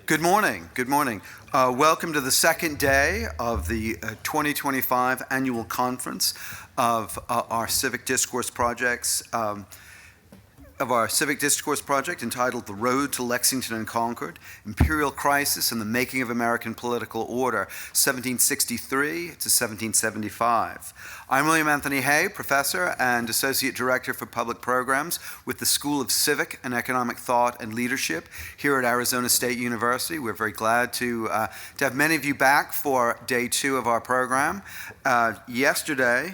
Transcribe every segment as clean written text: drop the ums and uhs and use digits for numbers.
Good morning. Good morning. Welcome to the second day of the 2025 annual conference of our civic discourse projects. Of our civic discourse project entitled The Road to Lexington and Concord, Imperial Crisis and the Making of American Political Order, 1763 to 1775. I'm William Anthony Hay, Professor and Associate Director for Public Programs with the School of Civic and Economic Thought and Leadership here at Arizona State University. We're very glad to have many of you back for day 2 of our program. Yesterday,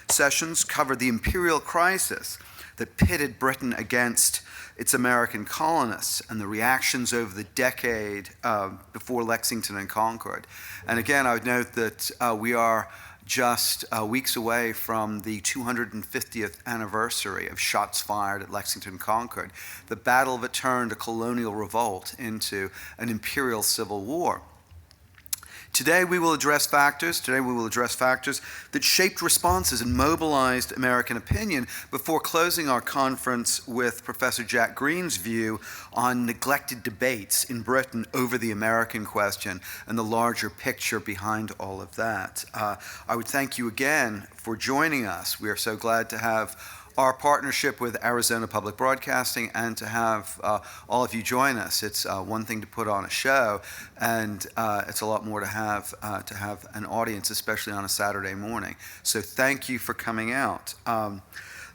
sessions covered the Imperial Crisis that pitted Britain against its American colonists and the reactions over the decade before Lexington and Concord. And again, I would note that we are just weeks away from the 250th anniversary of shots fired at Lexington and Concord, the battle that turned a colonial revolt into an imperial civil war. Today we will address factors that shaped responses and mobilized American opinion before closing our conference with Professor Jack Green's view on neglected debates in Britain over the American question and the larger picture behind all of that. I would thank you again for joining us. We are so glad to have our partnership with Arizona Public Broadcasting and to have all of you join us. It's one thing to put on a show, and it's a lot more to have an audience, especially on a Saturday morning. So thank you for coming out.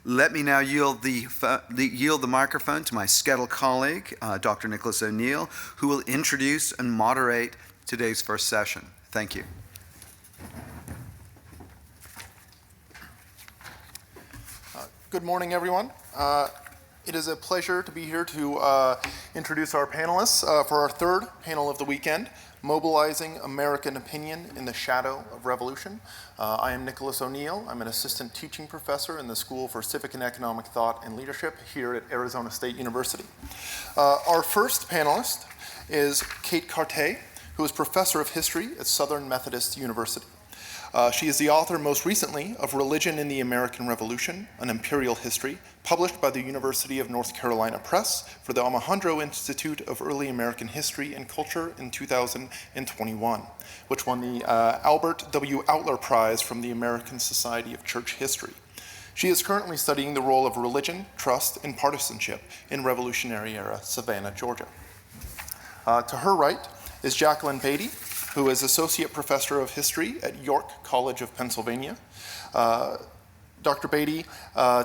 Let me now yield the microphone to my SCETL colleague, Dr. Nicholas O'Neill, who will introduce and moderate today's first session. Thank you. Good morning, everyone. It is a pleasure to be here to introduce our panelists for our third panel of the weekend, Mobilizing American Opinion in the Shadow of Revolution. I am Nicholas O'Neill. I'm an assistant teaching professor in the School for Civic and Economic Thought and Leadership here at Arizona State University. Our first panelist is Kate Carté, who is professor of history at Southern Methodist University. She is the author most recently of Religion in the American Revolution, an Imperial History, published by the University of North Carolina Press for the Alejandro Institute of Early American History and Culture in 2021, which won the Albert W. Outler Prize from the American Society of Church History. She is currently studying the role of religion, trust, and partisanship in Revolutionary-era Savannah, Georgia. To her right is Jacqueline Beatty, who is Associate Professor of History at York College of Pennsylvania. Dr. Beatty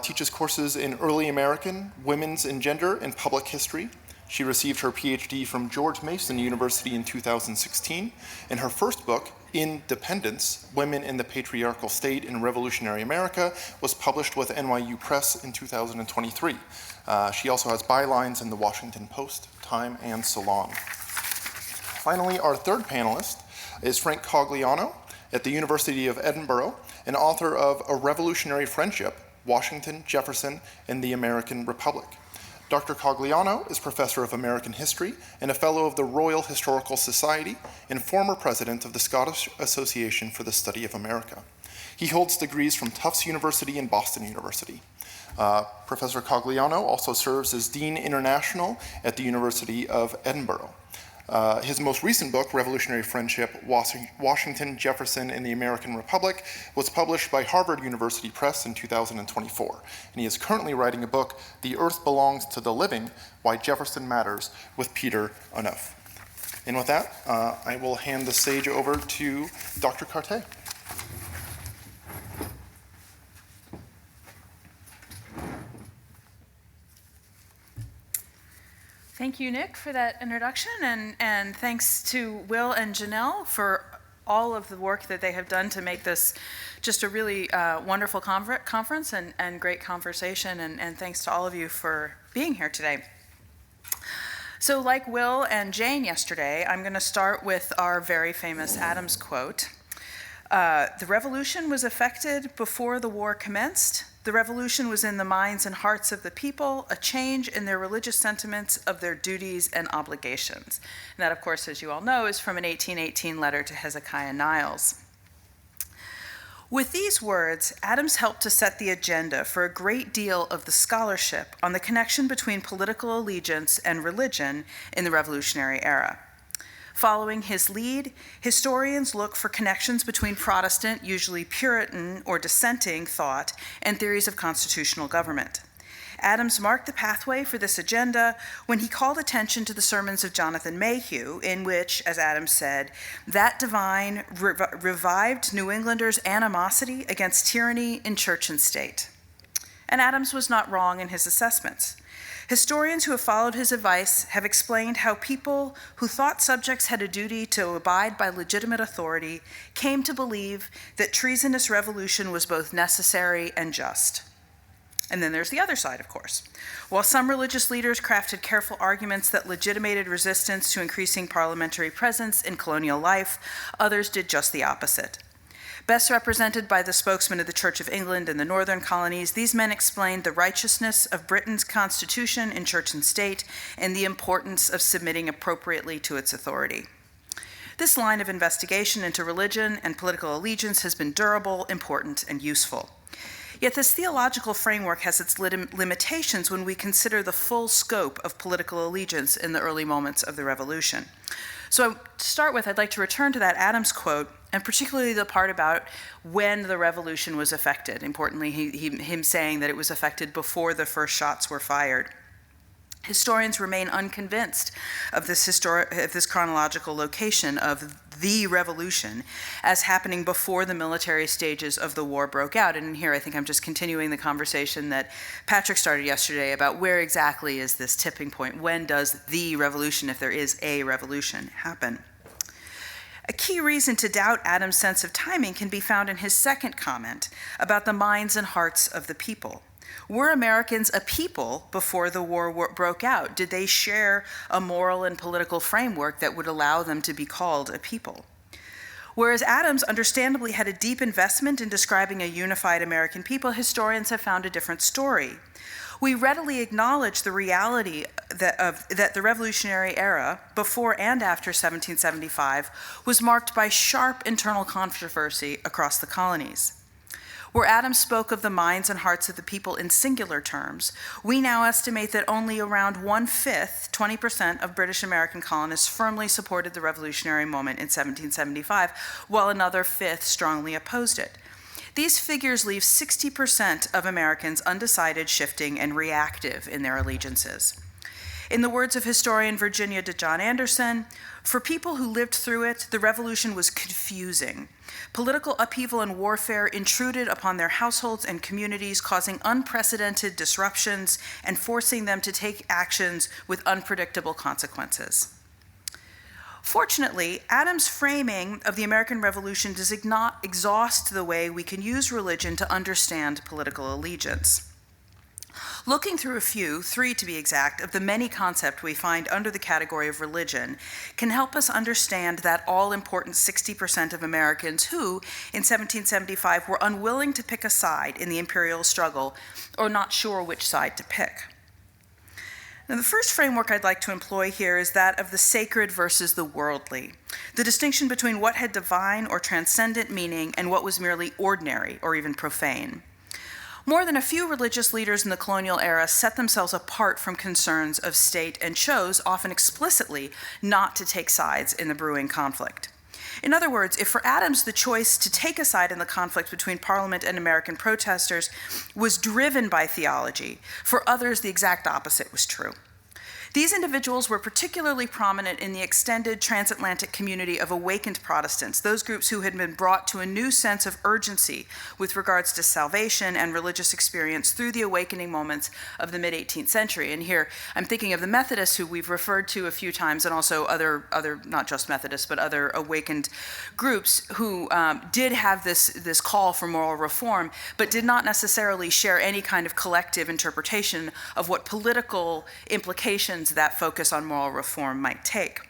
teaches courses in Early American, Women's and Gender, and Public History. She received her PhD from George Mason University in 2016, and her first book, Independence, Women in the Patriarchal State in Revolutionary America, was published with NYU Press in 2023. She also has bylines in the Washington Post, Time, and Salon. Finally, our third panelist is Frank Cogliano at the University of Edinburgh, an author of A Revolutionary Friendship, Washington, Jefferson, and the American Republic. Dr. Cogliano is professor of American history and a fellow of the Royal Historical Society and former president of the Scottish Association for the Study of America. He holds degrees from Tufts University and Boston University. Professor Cogliano also serves as Dean International at the University of Edinburgh. His most recent book, Revolutionary Friendship, Washington, Jefferson, and the American Republic, was published by Harvard University Press in 2024. And he is currently writing a book, The Earth Belongs to the Living, Why Jefferson Matters, with Peter Onuf. And with that, I will hand the stage over to Dr. Carté. Thank you, Nick, for that introduction, and thanks to Will and Janelle for all of the work that they have done to make this just a really wonderful conference and great conversation, and thanks to all of you for being here today. So like Will and Jane yesterday, I'm going to start with our very famous Adams quote. The revolution was effected before the war commenced. The revolution was in the minds and hearts of the people, a change in their religious sentiments of their duties and obligations. And that, of course, as you all know, is from an 1818 letter to Hezekiah Niles. With these words, Adams helped to set the agenda for a great deal of the scholarship on the connection between political allegiance and religion in the Revolutionary era. Following his lead, historians look for connections between Protestant, usually Puritan or dissenting thought, and theories of constitutional government. Adams marked the pathway for this agenda when he called attention to the sermons of Jonathan Mayhew, in which, as Adams said, that divine revived New Englanders' animosity against tyranny in church and state. And Adams was not wrong in his assessments. Historians who have followed his advice have explained how people who thought subjects had a duty to abide by legitimate authority came to believe that treasonous revolution was both necessary and just. And then there's the other side, of course. While some religious leaders crafted careful arguments that legitimated resistance to increasing parliamentary presence in colonial life, others did just the opposite. Best represented by the spokesman of the Church of England in the northern colonies, these men explained the righteousness of Britain's constitution in church and state and the importance of submitting appropriately to its authority. This line of investigation into religion and political allegiance has been durable, important, and useful. Yet this theological framework has its limitations when we consider the full scope of political allegiance in the early moments of the Revolution. So to start with, I'd like to return to that Adams quote, and particularly the part about when the Revolution was effected. Importantly, him saying that it was effected before the first shots were fired. Historians remain unconvinced of this chronological location of the revolution as happening before the military stages of the war broke out. And here I think I'm just continuing the conversation that Patrick started yesterday about where exactly is this tipping point? When does the revolution, if there is a revolution, happen? A key reason to doubt Adams' sense of timing can be found in his second comment about the minds and hearts of the people. Were Americans a people before the war broke out? Did they share a moral and political framework that would allow them to be called a people? Whereas Adams understandably had a deep investment in describing a unified American people, historians have found a different story. We readily acknowledge the reality that the Revolutionary era, before and after 1775, was marked by sharp internal controversy across the colonies. Where Adams spoke of the minds and hearts of the people in singular terms, we now estimate that only around 1/5, 20% of British American colonists firmly supported the revolutionary moment in 1775, while another fifth strongly opposed it. These figures leave 60% of Americans undecided, shifting, and reactive in their allegiances. In the words of historian Virginia de John Anderson, for people who lived through it, the revolution was confusing. Political upheaval and warfare intruded upon their households and communities, causing unprecedented disruptions and forcing them to take actions with unpredictable consequences. Fortunately, Adams' framing of the American Revolution does not exhaust the way we can use religion to understand political allegiance. Looking through a few, 3 to be exact, of the many concepts we find under the category of religion can help us understand that all-important 60% of Americans who, in 1775, were unwilling to pick a side in the imperial struggle or not sure which side to pick. Now, the first framework I'd like to employ here is that of the sacred versus the worldly, the distinction between what had divine or transcendent meaning and what was merely ordinary or even profane. More than a few religious leaders in the colonial era set themselves apart from concerns of state and chose, often explicitly, not to take sides in the brewing conflict. In other words, if for Adams the choice to take a side in the conflict between Parliament and American protesters was driven by theology, for others the exact opposite was true. These individuals were particularly prominent in the extended transatlantic community of awakened Protestants, those groups who had been brought to a new sense of urgency with regards to salvation and religious experience through the awakening moments of the mid-18th century. And here I'm thinking of the Methodists, who we've referred to a few times, and also other not just Methodists, but other awakened groups who did have this call for moral reform, but did not necessarily share any kind of collective interpretation of what political implications that focus on moral reform might take.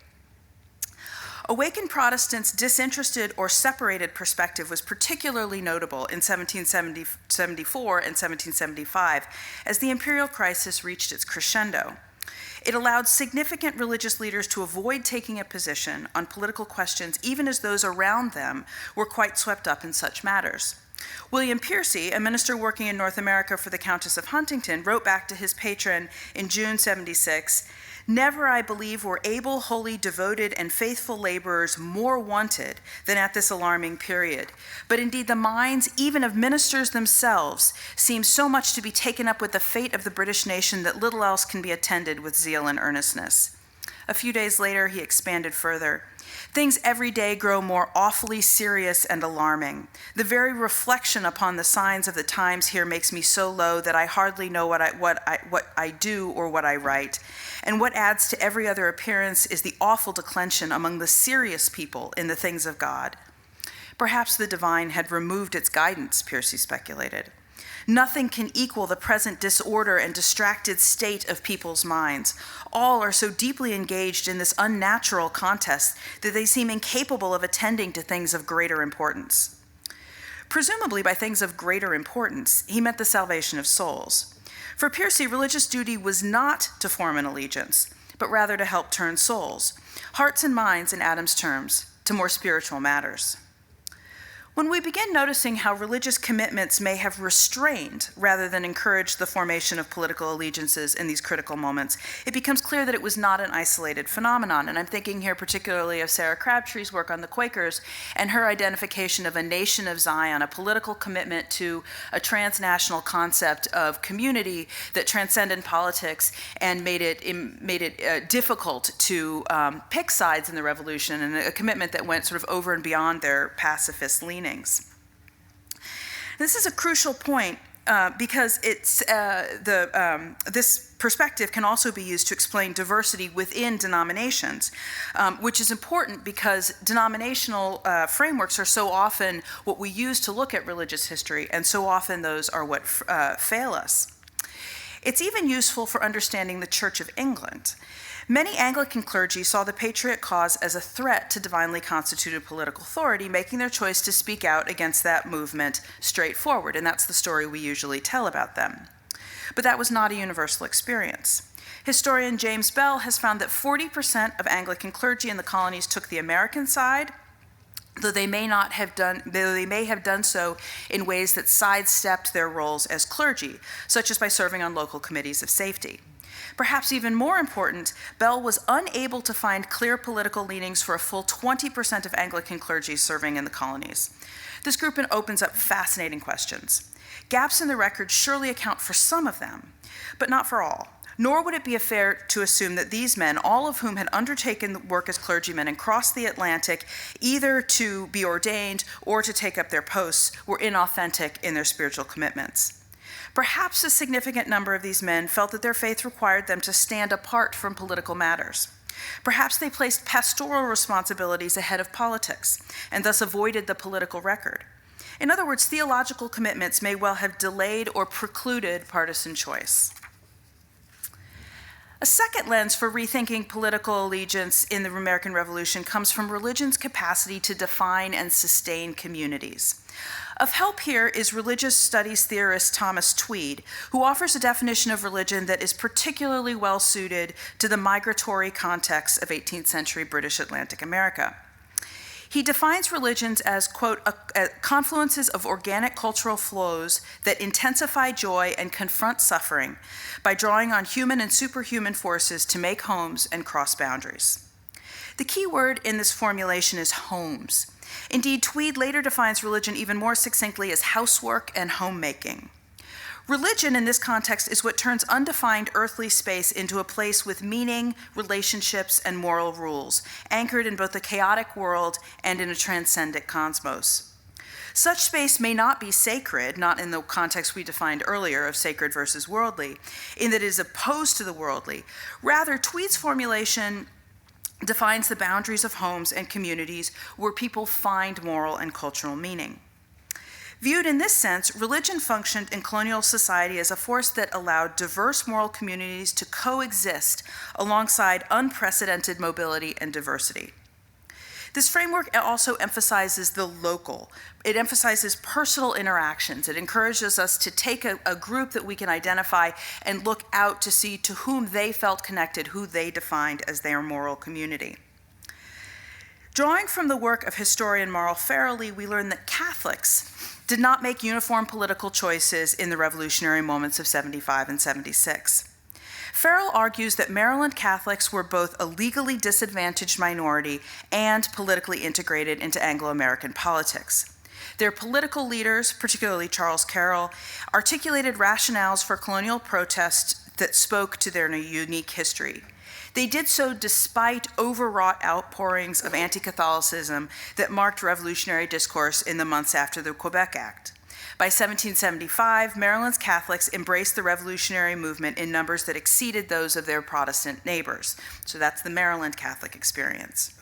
Awakened Protestants' disinterested or separated perspective was particularly notable in 1774 and 1775 as the imperial crisis reached its crescendo. It allowed significant religious leaders to avoid taking a position on political questions, even as those around them were quite swept up in such matters. William Piercy, a minister working in North America for the Countess of Huntingdon, wrote back to his patron in June 76, "Never, I believe, were able, holy, devoted, and faithful laborers more wanted than at this alarming period. But indeed the minds even of ministers themselves seem so much to be taken up with the fate of the British nation that little else can be attended with zeal and earnestness." A few days later, he expanded further. "Things every day grow more awfully serious and alarming. The very reflection upon the signs of the times here makes me so low that I hardly know what I do or what I write. And what adds to every other appearance is the awful declension among the serious people in the things of God." Perhaps the divine had removed its guidance, Piercy speculated. "Nothing can equal the present disorder and distracted state of people's minds. All are so deeply engaged in this unnatural contest that they seem incapable of attending to things of greater importance." Presumably by things of greater importance, he meant the salvation of souls. For Piercy, religious duty was not to form an allegiance, but rather to help turn souls, hearts and minds in Adam's terms, to more spiritual matters. When we begin noticing how religious commitments may have restrained rather than encouraged the formation of political allegiances in these critical moments, it becomes clear that it was not an isolated phenomenon. And I'm thinking here particularly of Sarah Crabtree's work on the Quakers and her identification of a nation of Zion, a political commitment to a transnational concept of community that transcended politics and made it difficult to pick sides in the revolution, and a commitment that went sort of over and beyond their pacifist leanings. This is a crucial point because this perspective can also be used to explain diversity within denominations, which is important because denominational frameworks are so often what we use to look at religious history, and so often those are what fail us. It's even useful for understanding the Church of England. Many Anglican clergy saw the patriot cause as a threat to divinely constituted political authority, making their choice to speak out against that movement straightforward, and that's the story we usually tell about them. But that was not a universal experience. Historian James Bell has found that 40% of Anglican clergy in the colonies took the American side, though they may have done so in ways that sidestepped their roles as clergy, such as by serving on local committees of safety. Perhaps even more important, Bell was unable to find clear political leanings for a full 20% of Anglican clergy serving in the colonies. This group opens up fascinating questions. Gaps in the record surely account for some of them, but not for all. Nor would it be fair to assume that these men, all of whom had undertaken work as clergymen and crossed the Atlantic either to be ordained or to take up their posts, were inauthentic in their spiritual commitments. Perhaps a significant number of these men felt that their faith required them to stand apart from political matters. Perhaps they placed pastoral responsibilities ahead of politics and thus avoided the political record. In other words, theological commitments may well have delayed or precluded partisan choice. A second lens for rethinking political allegiance in the American Revolution comes from religion's capacity to define and sustain communities. Of help here is religious studies theorist Thomas Tweed, who offers a definition of religion that is particularly well suited to the migratory context of 18th century British Atlantic America. He defines religions as, quote, confluences of organic cultural flows that intensify joy and confront suffering by drawing on human and superhuman forces to make homes and cross boundaries. The key word in this formulation is homes. Indeed, Tweed later defines religion even more succinctly as housework and homemaking. Religion in this context is what turns undefined earthly space into a place with meaning, relationships, and moral rules, anchored in both a chaotic world and in a transcendent cosmos. Such space may not be sacred, not in the context we defined earlier of sacred versus worldly, in that it is opposed to the worldly. Rather, Tweed's formulation defines the boundaries of homes and communities where people find moral and cultural meaning. Viewed in this sense, religion functioned in colonial society as a force that allowed diverse moral communities to coexist alongside unprecedented mobility and diversity. This framework also emphasizes the local. It emphasizes personal interactions. It encourages us to take a group that we can identify and look out to see to whom they felt connected, who they defined as their moral community. Drawing from the work of historian Marl Farrelly, we learn that Catholics did not make uniform political choices in the revolutionary moments of 75 and 76. Farrell argues that Maryland Catholics were both a legally disadvantaged minority and politically integrated into Anglo-American politics. Their political leaders, particularly Charles Carroll, articulated rationales for colonial protest that spoke to their unique history. They did so despite overwrought outpourings of anti-Catholicism that marked revolutionary discourse in the months after the Quebec Act. By 1775, Maryland's Catholics embraced the revolutionary movement in numbers that exceeded those of their Protestant neighbors. So that's the Maryland Catholic experience.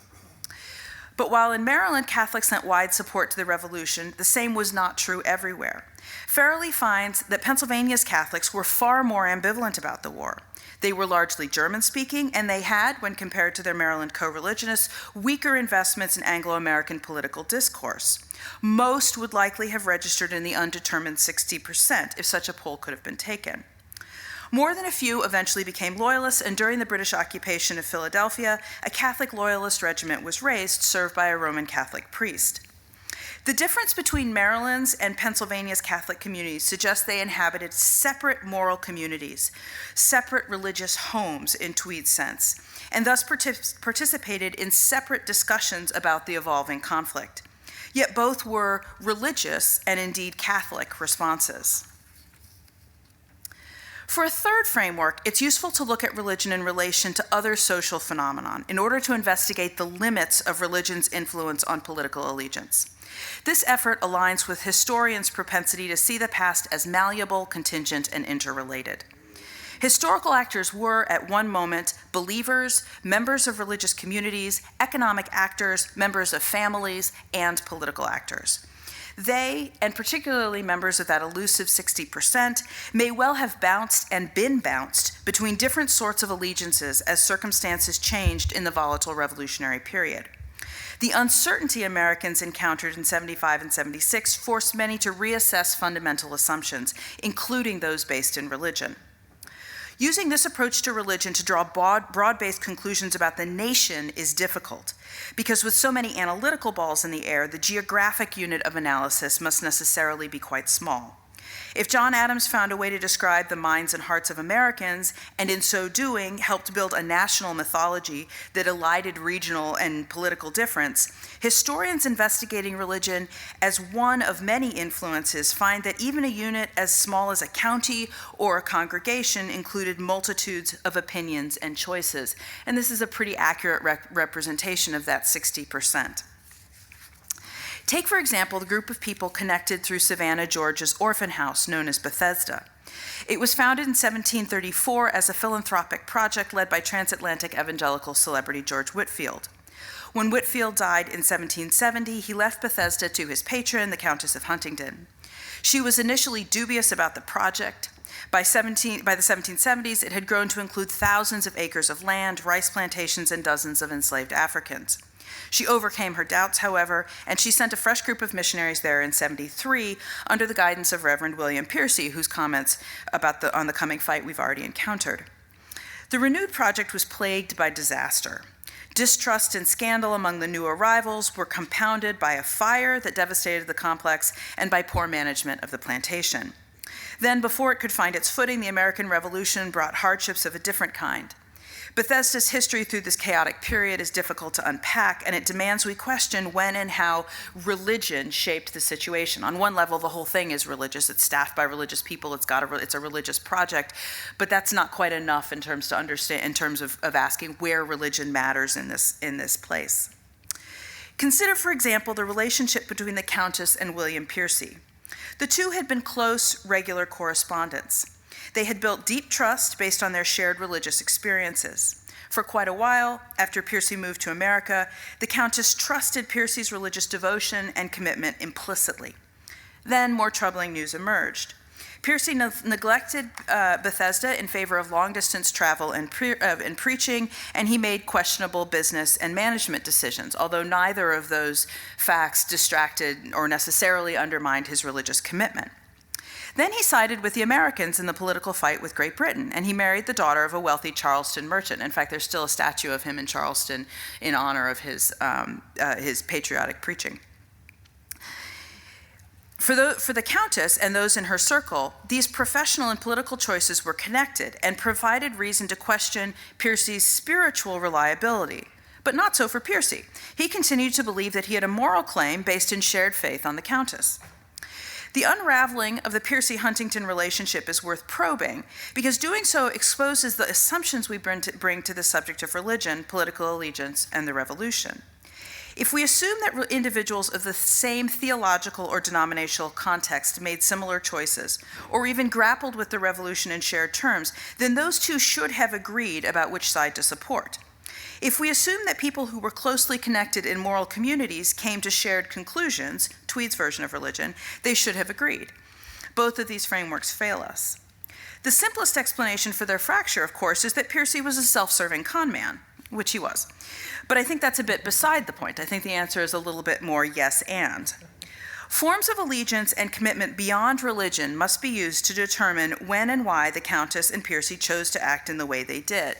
But while in Maryland, Catholics lent wide support to the revolution, the same was not true everywhere. Farrell finds that Pennsylvania's Catholics were far more ambivalent about the war. They were largely German-speaking, and they had, when compared to their Maryland co-religionists, weaker investments in Anglo-American political discourse. Most would likely have registered in the undetermined 60%, if such a poll could have been taken. More than a few eventually became loyalists, and during the British occupation of Philadelphia, a Catholic loyalist regiment was raised, served by a Roman Catholic priest. The difference between Maryland's and Pennsylvania's Catholic communities suggests they inhabited separate moral communities, separate religious homes in Tweed's sense, and thus participated in separate discussions about the evolving conflict. Yet both were religious and indeed Catholic responses. For a third framework, it's useful to look at religion in relation to other social phenomenon in order to investigate the limits of religion's influence on political allegiance. This effort aligns with historians' propensity to see the past as malleable, contingent, and interrelated. Historical actors were, at one moment, believers, members of religious communities, economic actors, members of families, and political actors. They, and particularly members of that elusive 60%, may well have bounced and been bounced between different sorts of allegiances as circumstances changed in the volatile revolutionary period. The uncertainty Americans encountered in 75 and 76 forced many to reassess fundamental assumptions, including those based in religion. Using this approach to religion to draw broad-based conclusions about the nation is difficult, because with so many analytical balls in the air, the geographic unit of analysis must necessarily be quite small. If John Adams found a way to describe the minds and hearts of Americans, and in so doing helped build a national mythology that elided regional and political difference, historians investigating religion as one of many influences find that even a unit as small as a county or a congregation included multitudes of opinions and choices. And this is a pretty accurate representation of that 60%. Take, for example, the group of people connected through Savannah, Georgia's orphan house known as Bethesda. It was founded in 1734 as a philanthropic project led by transatlantic evangelical celebrity George Whitefield. When Whitefield died in 1770, he left Bethesda to his patron, the Countess of Huntingdon. She was initially dubious about the project. By the 1770s, it had grown to include thousands of acres of land, rice plantations, and dozens of enslaved Africans. She overcame her doubts, however, and she sent a fresh group of missionaries there in 73 under the guidance of Reverend William Piercy, whose comments on the coming fight we've already encountered. The renewed project was plagued by disaster. Distrust and scandal among the new arrivals were compounded by a fire that devastated the complex and by poor management of the plantation. Then, before it could find its footing, the American Revolution brought hardships of a different kind. Bethesda's history through this chaotic period is difficult to unpack, and it demands we question when and how religion shaped the situation. On one level, the whole thing is religious. It's staffed by religious people. It's a religious project, but that's not quite enough in terms of asking where religion matters in this place. Consider, for example, the relationship between the Countess and William Piercy. The two had been close, regular correspondents. They had built deep trust based on their shared religious experiences. For quite a while, after Piercy moved to America, the Countess trusted Piercy's religious devotion and commitment implicitly. Then more troubling news emerged. Piercy neglected Bethesda in favor of long-distance travel and preaching, and he made questionable business and management decisions, although neither of those facts distracted or necessarily undermined his religious commitment. Then he sided with the Americans in the political fight with Great Britain, and he married the daughter of a wealthy Charleston merchant. In fact, there's still a statue of him in Charleston in honor of his patriotic preaching. For the Countess and those in her circle, these professional and political choices were connected and provided reason to question Piercy's spiritual reliability. But not so for Piercy. He continued to believe that he had a moral claim based in shared faith on the Countess. The unraveling of the Piercy-Huntington relationship is worth probing because doing so exposes the assumptions we bring to the subject of religion, political allegiance, and the revolution. If we assume that individuals of the same theological or denominational context made similar choices, or even grappled with the revolution in shared terms, then those two should have agreed about which side to support. If we assume that people who were closely connected in moral communities came to shared conclusions, Tweed's version of religion, they should have agreed. Both of these frameworks fail us. The simplest explanation for their fracture, of course, is that Piercy was a self-serving con man, which he was. But I think that's a bit beside the point. I think the answer is a little bit more yes and. Forms of allegiance and commitment beyond religion must be used to determine when and why the Countess and Piercy chose to act in the way they did.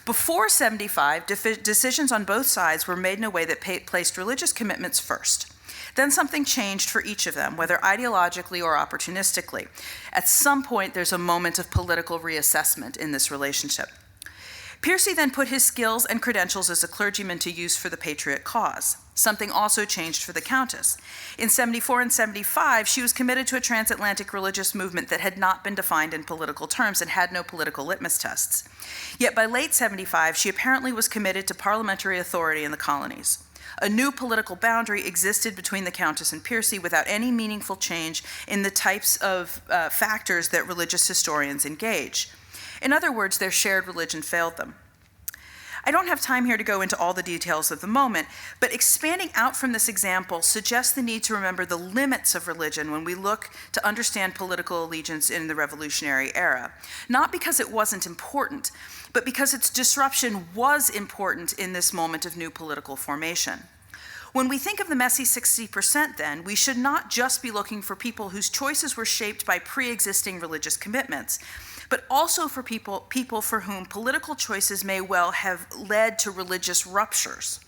Before 75, decisions on both sides were made in a way that placed religious commitments first. Then something changed for each of them, whether ideologically or opportunistically. At some point, there's a moment of political reassessment in this relationship. Piercy then put his skills and credentials as a clergyman to use for the patriot cause. Something also changed for the Countess. In 74 and 75, she was committed to a transatlantic religious movement that had not been defined in political terms and had no political litmus tests. Yet by late 75, she apparently was committed to parliamentary authority in the colonies. A new political boundary existed between the Countess and Piercy without any meaningful change in the types of factors that religious historians engage. In other words, their shared religion failed them. I don't have time here to go into all the details of the moment, but expanding out from this example suggests the need to remember the limits of religion when we look to understand political allegiance in the Revolutionary era. Not because it wasn't important, but because its disruption was important in this moment of new political formation. When we think of the messy 60%, then, we should not just be looking for people whose choices were shaped by pre-existing religious commitments, but also for people for whom political choices may well have led to religious ruptures.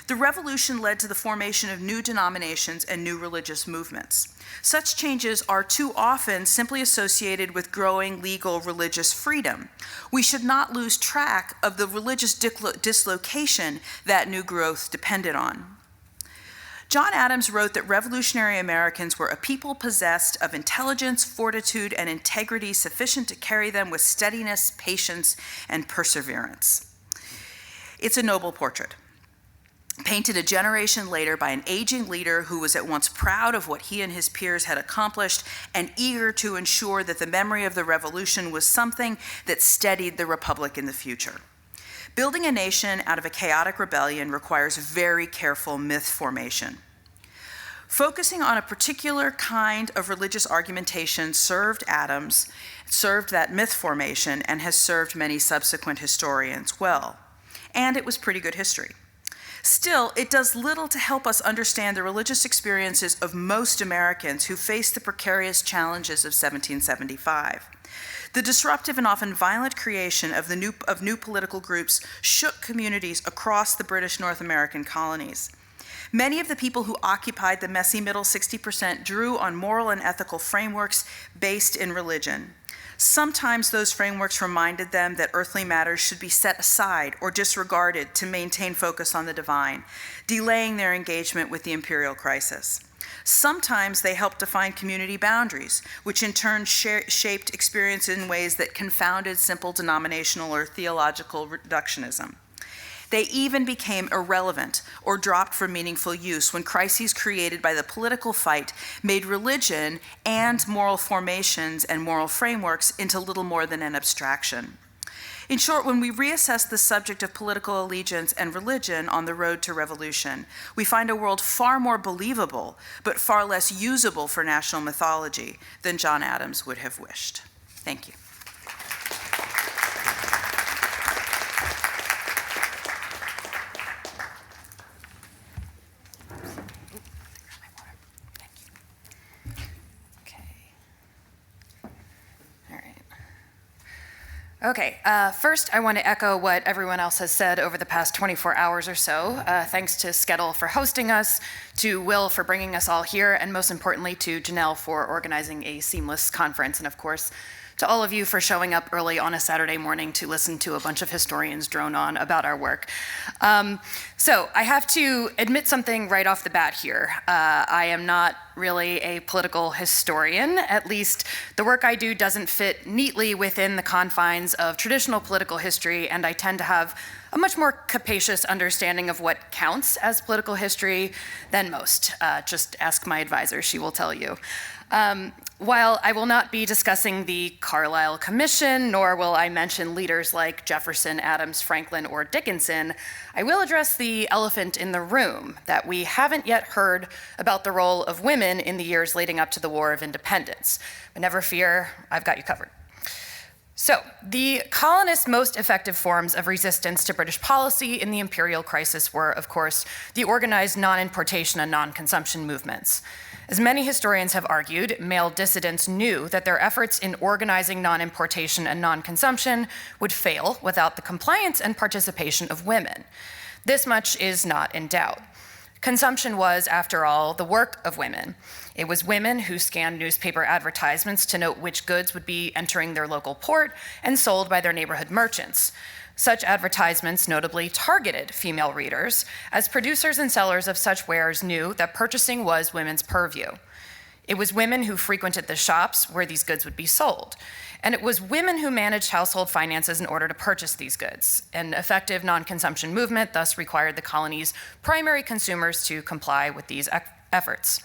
The revolution led to the formation of new denominations and new religious movements. Such changes are too often simply associated with growing legal religious freedom. We should not lose track of the religious dislocation that new growth depended on. John Adams wrote that revolutionary Americans were a people possessed of intelligence, fortitude, and integrity sufficient to carry them with steadiness, patience, and perseverance. It's a noble portrait, painted a generation later by an aging leader who was at once proud of what he and his peers had accomplished and eager to ensure that the memory of the revolution was something that steadied the republic in the future. Building a nation out of a chaotic rebellion requires very careful myth formation. Focusing on a particular kind of religious argumentation served Adams, served that myth formation, and has served many subsequent historians well. And it was pretty good history. Still, it does little to help us understand the religious experiences of most Americans who faced the precarious challenges of 1775. The disruptive and often violent creation of new political groups shook communities across the British North American colonies. Many of the people who occupied the messy middle 60% drew on moral and ethical frameworks based in religion. Sometimes those frameworks reminded them that earthly matters should be set aside or disregarded to maintain focus on the divine, delaying their engagement with the imperial crisis. Sometimes they helped define community boundaries, which in turn shaped experience in ways that confounded simple denominational or theological reductionism. They even became irrelevant or dropped from meaningful use when crises created by the political fight made religion and moral formations and moral frameworks into little more than an abstraction. In short, when we reassess the subject of political allegiance and religion on the road to revolution, we find a world far more believable, but far less usable for national mythology than John Adams would have wished. Thank you. Okay, first I want to echo what everyone else has said over the past 24 hours or so. Thanks to SCETL for hosting us, to Will for bringing us all here, and most importantly to Janelle for organizing a seamless conference, and of course to all of you for showing up early on a Saturday morning to listen to a bunch of historians drone on about our work. So I have to admit something right off the bat here. I am not really a political historian. At least the work I do doesn't fit neatly within the confines of traditional political history, and I tend to have a much more capacious understanding of what counts as political history than most. Just ask my advisor, she will tell you. While I will not be discussing the Carlisle Commission, nor will I mention leaders like Jefferson, Adams, Franklin, or Dickinson, I will address the elephant in the room, that we haven't yet heard about the role of women in the years leading up to the War of Independence. But never fear, I've got you covered. So, the colonists' most effective forms of resistance to British policy in the imperial crisis were, of course, the organized non-importation and non-consumption movements. As many historians have argued, male dissidents knew that their efforts in organizing non-importation and non-consumption would fail without the compliance and participation of women. This much is not in doubt. Consumption was, after all, the work of women. It was women who scanned newspaper advertisements to note which goods would be entering their local port and sold by their neighborhood merchants. Such advertisements notably targeted female readers, as producers and sellers of such wares knew that purchasing was women's purview. It was women who frequented the shops where these goods would be sold, and it was women who managed household finances in order to purchase these goods. An effective non-consumption movement thus required the colony's primary consumers to comply with these efforts.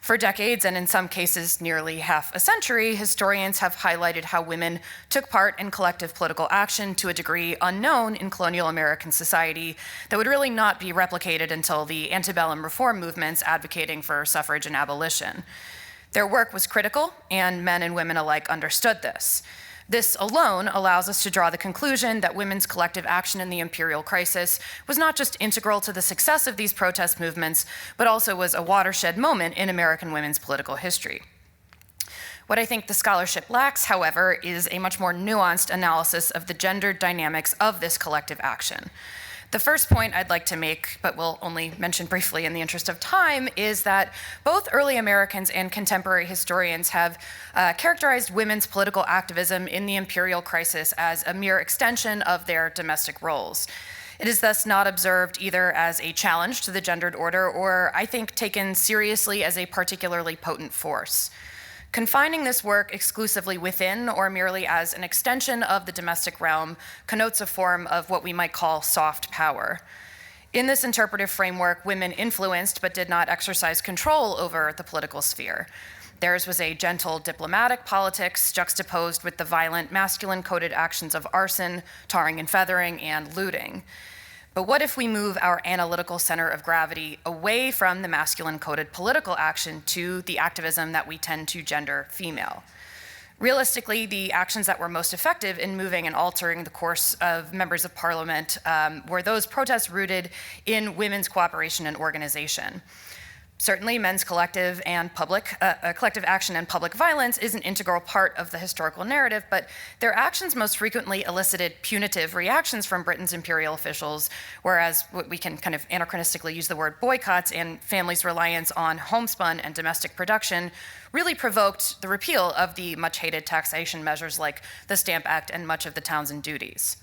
For decades, and in some cases nearly half a century, historians have highlighted how women took part in collective political action to a degree unknown in colonial American society that would really not be replicated until the antebellum reform movements advocating for suffrage and abolition. Their work was critical, and men and women alike understood this. This alone allows us to draw the conclusion that women's collective action in the imperial crisis was not just integral to the success of these protest movements, but also was a watershed moment in American women's political history. What I think the scholarship lacks, however, is a much more nuanced analysis of the gendered dynamics of this collective action. The first point I'd like to make, but will only mention briefly in the interest of time, is that both early Americans and contemporary historians have characterized women's political activism in the imperial crisis as a mere extension of their domestic roles. It is thus not observed either as a challenge to the gendered order or, I think, taken seriously as a particularly potent force. Confining this work exclusively within or merely as an extension of the domestic realm connotes a form of what we might call soft power. In this interpretive framework, women influenced but did not exercise control over the political sphere. Theirs was a gentle diplomatic politics juxtaposed with the violent masculine-coded actions of arson, tarring and feathering, and looting. But what if we move our analytical center of gravity away from the masculine-coded political action to the activism that we tend to gender female? Realistically, the actions that were most effective in moving and altering the course of members of parliament were those protests rooted in women's cooperation and organization. Certainly, men's collective action and public violence is an integral part of the historical narrative, but their actions most frequently elicited punitive reactions from Britain's imperial officials, whereas we can kind of anachronistically use the word boycotts and families' reliance on homespun and domestic production really provoked the repeal of the much-hated taxation measures like the Stamp Act and much of the Townsend duties.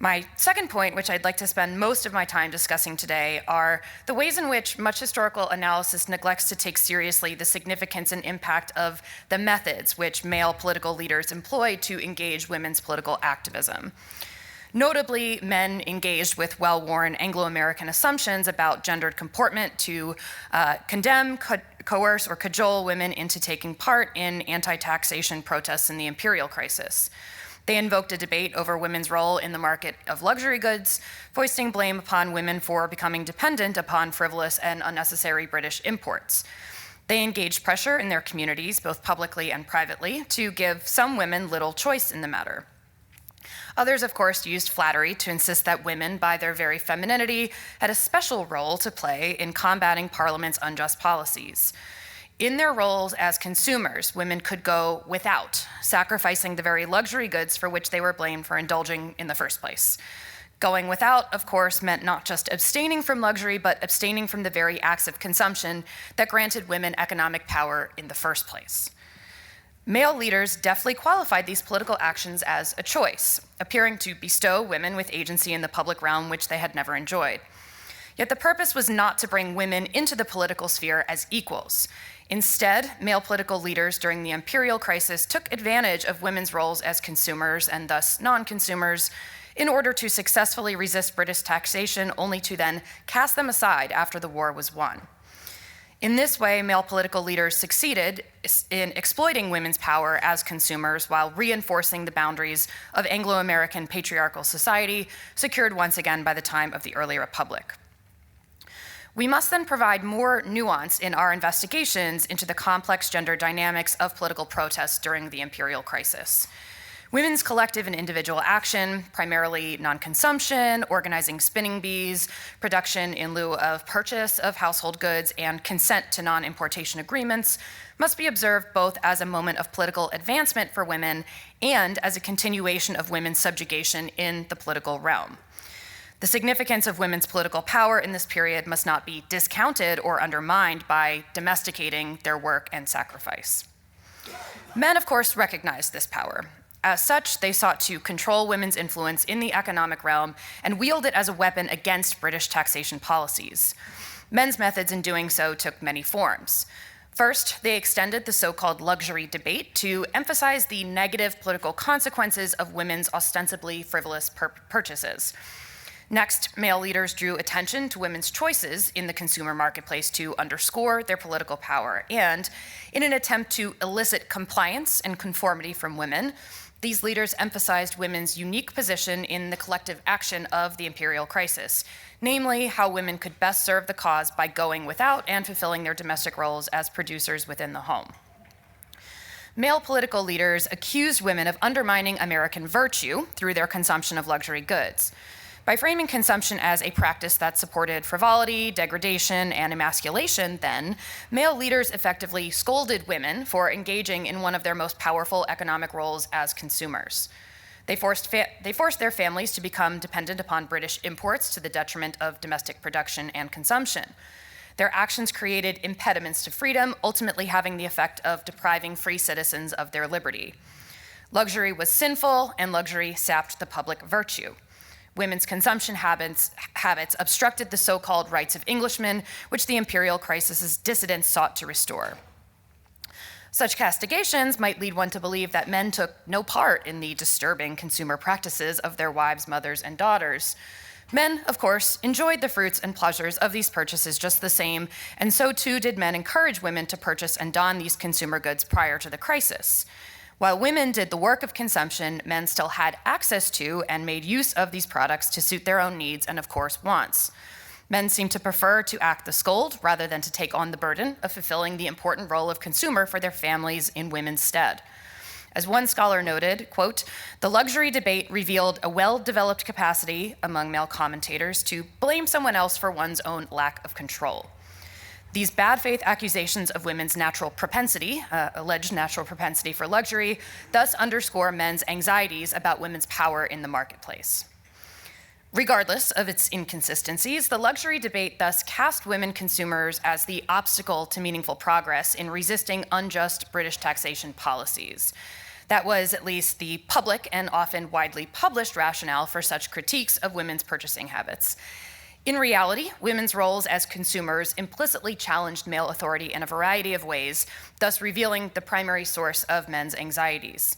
My second point, which I'd like to spend most of my time discussing today, are the ways in which much historical analysis neglects to take seriously the significance and impact of the methods which male political leaders employed to engage women's political activism. Notably, men engaged with well-worn Anglo-American assumptions about gendered comportment to condemn, coerce, or cajole women into taking part in anti-taxation protests in the imperial crisis. They invoked a debate over women's role in the market of luxury goods, foisting blame upon women for becoming dependent upon frivolous and unnecessary British imports. They engaged pressure in their communities, both publicly and privately, to give some women little choice in the matter. Others, of course, used flattery to insist that women, by their very femininity, had a special role to play in combating Parliament's unjust policies. In their roles as consumers, women could go without, sacrificing the very luxury goods for which they were blamed for indulging in the first place. Going without, of course, meant not just abstaining from luxury, but abstaining from the very acts of consumption that granted women economic power in the first place. Male leaders deftly qualified these political actions as a choice, appearing to bestow women with agency in the public realm which they had never enjoyed. Yet the purpose was not to bring women into the political sphere as equals. Instead, male political leaders during the Imperial crisis took advantage of women's roles as consumers and thus non-consumers in order to successfully resist British taxation, only to then cast them aside after the war was won. In this way, male political leaders succeeded in exploiting women's power as consumers while reinforcing the boundaries of Anglo-American patriarchal society, secured once again by the time of the early Republic. We must then provide more nuance in our investigations into the complex gender dynamics of political protests during the Imperial crisis. Women's collective and individual action, primarily non-consumption, organizing spinning bees, production in lieu of purchase of household goods, and consent to non-importation agreements, must be observed both as a moment of political advancement for women and as a continuation of women's subjugation in the political realm. The significance of women's political power in this period must not be discounted or undermined by domesticating their work and sacrifice. Men, of course, recognized this power. As such, they sought to control women's influence in the economic realm and wield it as a weapon against British taxation policies. Men's methods in doing so took many forms. First, they extended the so-called luxury debate to emphasize the negative political consequences of women's ostensibly frivolous purchases. Next, male leaders drew attention to women's choices in the consumer marketplace to underscore their political power. And in an attempt to elicit compliance and conformity from women, these leaders emphasized women's unique position in the collective action of the imperial crisis, namely how women could best serve the cause by going without and fulfilling their domestic roles as producers within the home. Male political leaders accused women of undermining American virtue through their consumption of luxury goods. By framing consumption as a practice that supported frivolity, degradation, and emasculation, then, male leaders effectively scolded women for engaging in one of their most powerful economic roles as consumers. They forced their families to become dependent upon British imports to the detriment of domestic production and consumption. Their actions created impediments to freedom, ultimately having the effect of depriving free citizens of their liberty. Luxury was sinful, and luxury sapped the public virtue. Women's consumption habits obstructed the so-called rights of Englishmen, which the imperial crisis's dissidents sought to restore. Such castigations might lead one to believe that men took no part in the disturbing consumer practices of their wives, mothers, and daughters. Men, of course, enjoyed the fruits and pleasures of these purchases just the same, and so too did men encourage women to purchase and don these consumer goods prior to the crisis. While women did the work of consumption, men still had access to and made use of these products to suit their own needs and, of course, wants. Men seemed to prefer to act the scold rather than to take on the burden of fulfilling the important role of consumer for their families in women's stead. As one scholar noted, quote, "The luxury debate revealed a well-developed capacity among male commentators to blame someone else for one's own lack of control. These bad faith accusations of women's natural propensity, alleged natural propensity for luxury, thus underscore men's anxieties about women's power in the marketplace." Regardless of its inconsistencies, the luxury debate thus cast women consumers as the obstacle to meaningful progress in resisting unjust British taxation policies. That was at least the public and often widely published rationale for such critiques of women's purchasing habits. In reality, women's roles as consumers implicitly challenged male authority in a variety of ways, thus revealing the primary source of men's anxieties.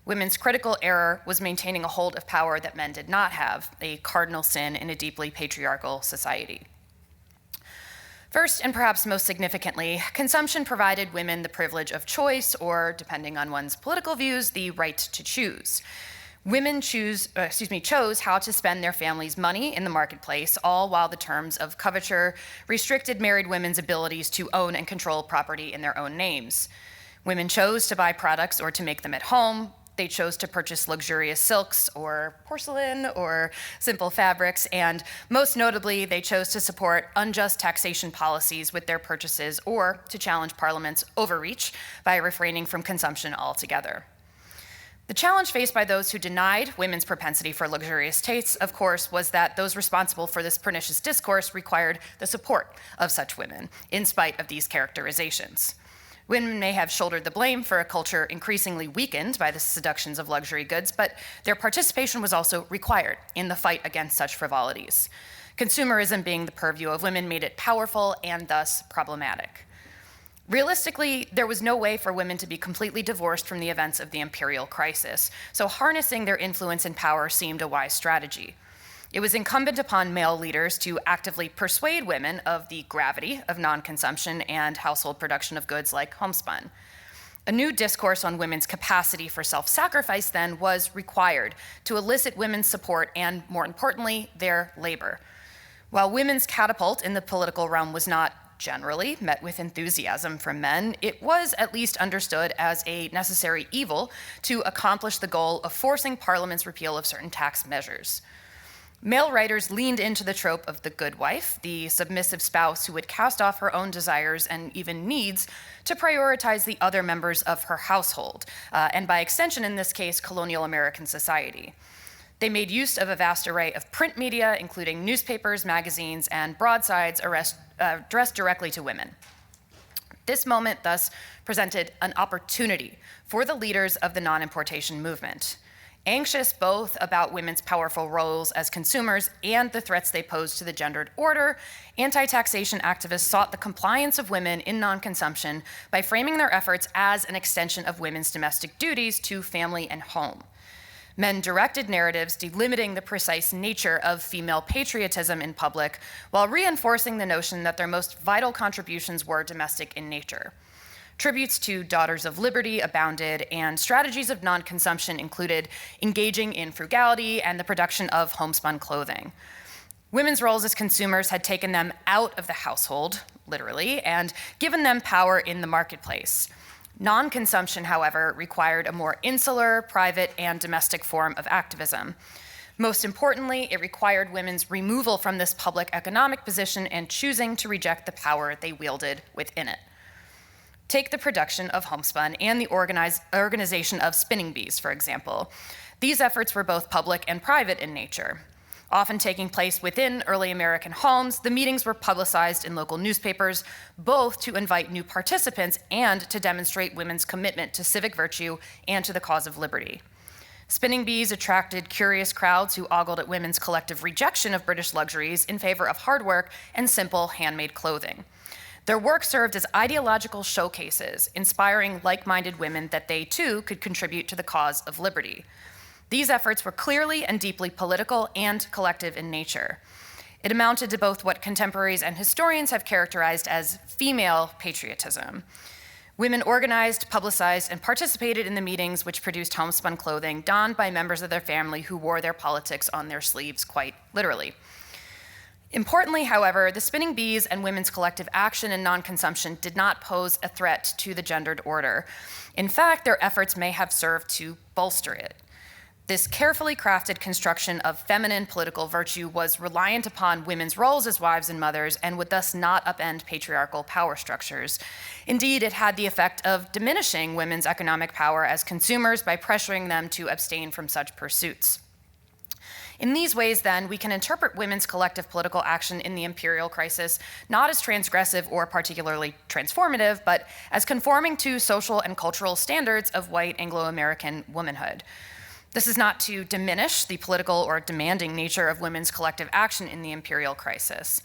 Women's critical error was maintaining a hold of power that men did not have, a cardinal sin in a deeply patriarchal society. First, and perhaps most significantly, consumption provided women the privilege of choice, or, depending on one's political views, the right to choose. Women chose how to spend their family's money in the marketplace, all while the terms of coverture restricted married women's abilities to own and control property in their own names. Women chose to buy products or to make them at home. They chose to purchase luxurious silks or porcelain or simple fabrics, and most notably, they chose to support unjust taxation policies with their purchases or to challenge Parliament's overreach by refraining from consumption altogether. The challenge faced by those who denied women's propensity for luxurious tastes, of course, was that those responsible for this pernicious discourse required the support of such women, in spite of these characterizations. Women may have shouldered the blame for a culture increasingly weakened by the seductions of luxury goods, but their participation was also required in the fight against such frivolities. Consumerism being the purview of women made it powerful and thus problematic. Realistically, there was no way for women to be completely divorced from the events of the imperial crisis, so harnessing their influence and power seemed a wise strategy. It was incumbent upon male leaders to actively persuade women of the gravity of non-consumption and household production of goods like homespun. A new discourse on women's capacity for self-sacrifice then was required to elicit women's support and, more importantly, their labor. While women's catapult in the political realm was not generally met with enthusiasm from men, it was at least understood as a necessary evil to accomplish the goal of forcing Parliament's repeal of certain tax measures. Male writers leaned into the trope of the good wife, the submissive spouse who would cast off her own desires and even needs to prioritize the other members of her household, and by extension, in this case, colonial American society. They made use of a vast array of print media, including newspapers, magazines, and broadsides addressed directly to women. This moment thus presented an opportunity for the leaders of the non-importation movement. Anxious both about women's powerful roles as consumers and the threats they pose to the gendered order, anti-taxation activists sought the compliance of women in non-consumption by framing their efforts as an extension of women's domestic duties to family and home. Men directed narratives delimiting the precise nature of female patriotism in public, while reinforcing the notion that their most vital contributions were domestic in nature. Tributes to Daughters of Liberty abounded, and strategies of non-consumption included engaging in frugality and the production of homespun clothing. Women's roles as consumers had taken them out of the household, literally, and given them power in the marketplace. Non-consumption, however, required a more insular, private, and domestic form of activism. Most importantly, it required women's removal from this public economic position and choosing to reject the power they wielded within it. Take the production of homespun and the organization of spinning bees, for example. These efforts were both public and private in nature. Often taking place within early American homes, the meetings were publicized in local newspapers, both to invite new participants and to demonstrate women's commitment to civic virtue and to the cause of liberty. Spinning bees attracted curious crowds who ogled at women's collective rejection of British luxuries in favor of hard work and simple handmade clothing. Their work served as ideological showcases, inspiring like-minded women that they too could contribute to the cause of liberty. These efforts were clearly and deeply political and collective in nature. It amounted to both what contemporaries and historians have characterized as female patriotism. Women organized, publicized, and participated in the meetings which produced homespun clothing donned by members of their family who wore their politics on their sleeves, quite literally. Importantly, however, the spinning bees and women's collective action and non-consumption did not pose a threat to the gendered order. In fact, their efforts may have served to bolster it. This carefully crafted construction of feminine political virtue was reliant upon women's roles as wives and mothers and would thus not upend patriarchal power structures. Indeed, it had the effect of diminishing women's economic power as consumers by pressuring them to abstain from such pursuits. In these ways, then, we can interpret women's collective political action in the imperial crisis not as transgressive or particularly transformative, but as conforming to social and cultural standards of white Anglo-American womanhood. This is not to diminish the political or demanding nature of women's collective action in the imperial crisis.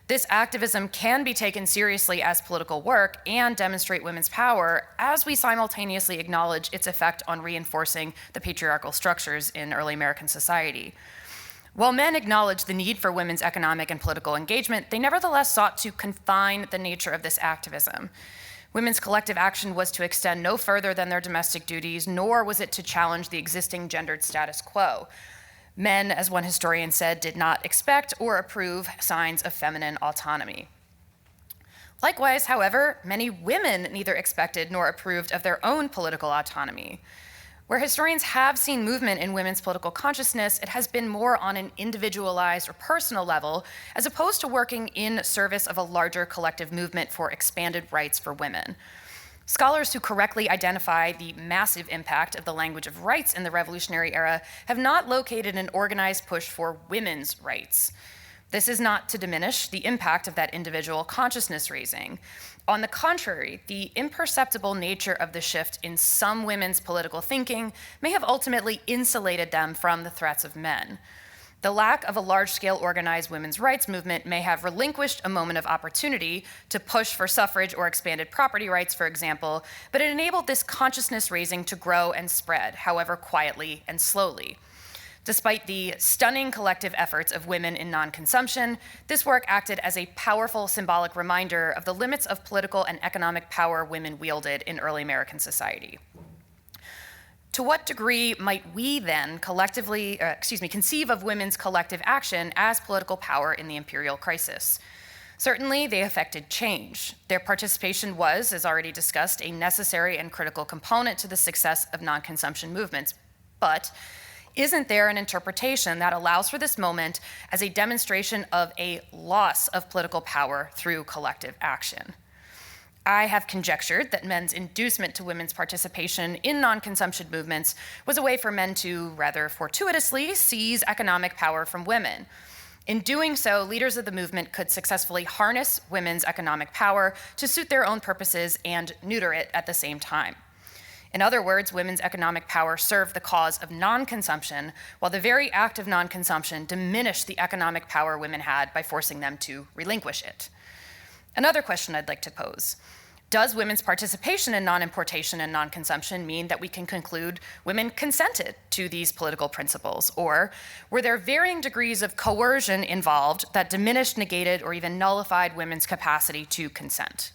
This activism can be taken seriously as political work and demonstrate women's power as we simultaneously acknowledge its effect on reinforcing the patriarchal structures in early American society. While men acknowledged the need for women's economic and political engagement, they nevertheless sought to confine the nature of this activism. Women's collective action was to extend no further than their domestic duties, nor was it to challenge the existing gendered status quo. Men, as one historian said, did not expect or approve signs of feminine autonomy. Likewise, however, many women neither expected nor approved of their own political autonomy. Where historians have seen movement in women's political consciousness, it has been more on an individualized or personal level, as opposed to working in service of a larger collective movement for expanded rights for women. Scholars who correctly identify the massive impact of the language of rights in the Revolutionary era have not located an organized push for women's rights. This is not to diminish the impact of that individual consciousness raising. On the contrary, the imperceptible nature of the shift in some women's political thinking may have ultimately insulated them from the threats of men. The lack of a large-scale organized women's rights movement may have relinquished a moment of opportunity to push for suffrage or expanded property rights, for example, but it enabled this consciousness raising to grow and spread, however quietly and slowly. Despite the stunning collective efforts of women in non-consumption, this work acted as a powerful symbolic reminder of the limits of political and economic power women wielded in early American society. To what degree might we then conceive of women's collective action as political power in the imperial crisis? Certainly, they affected change. Their participation was, as already discussed, a necessary and critical component to the success of non-consumption movements. But isn't there an interpretation that allows for this moment as a demonstration of a loss of political power through collective action? I have conjectured that men's inducement to women's participation in non-consumption movements was a way for men to, rather fortuitously, seize economic power from women. In doing so, leaders of the movement could successfully harness women's economic power to suit their own purposes and neuter it at the same time. In other words, women's economic power served the cause of non-consumption, while the very act of non-consumption diminished the economic power women had by forcing them to relinquish it. Another question I'd like to pose: does women's participation in non-importation and non-consumption mean that we can conclude women consented to these political principles? Or were there varying degrees of coercion involved that diminished, negated, or even nullified women's capacity to consent?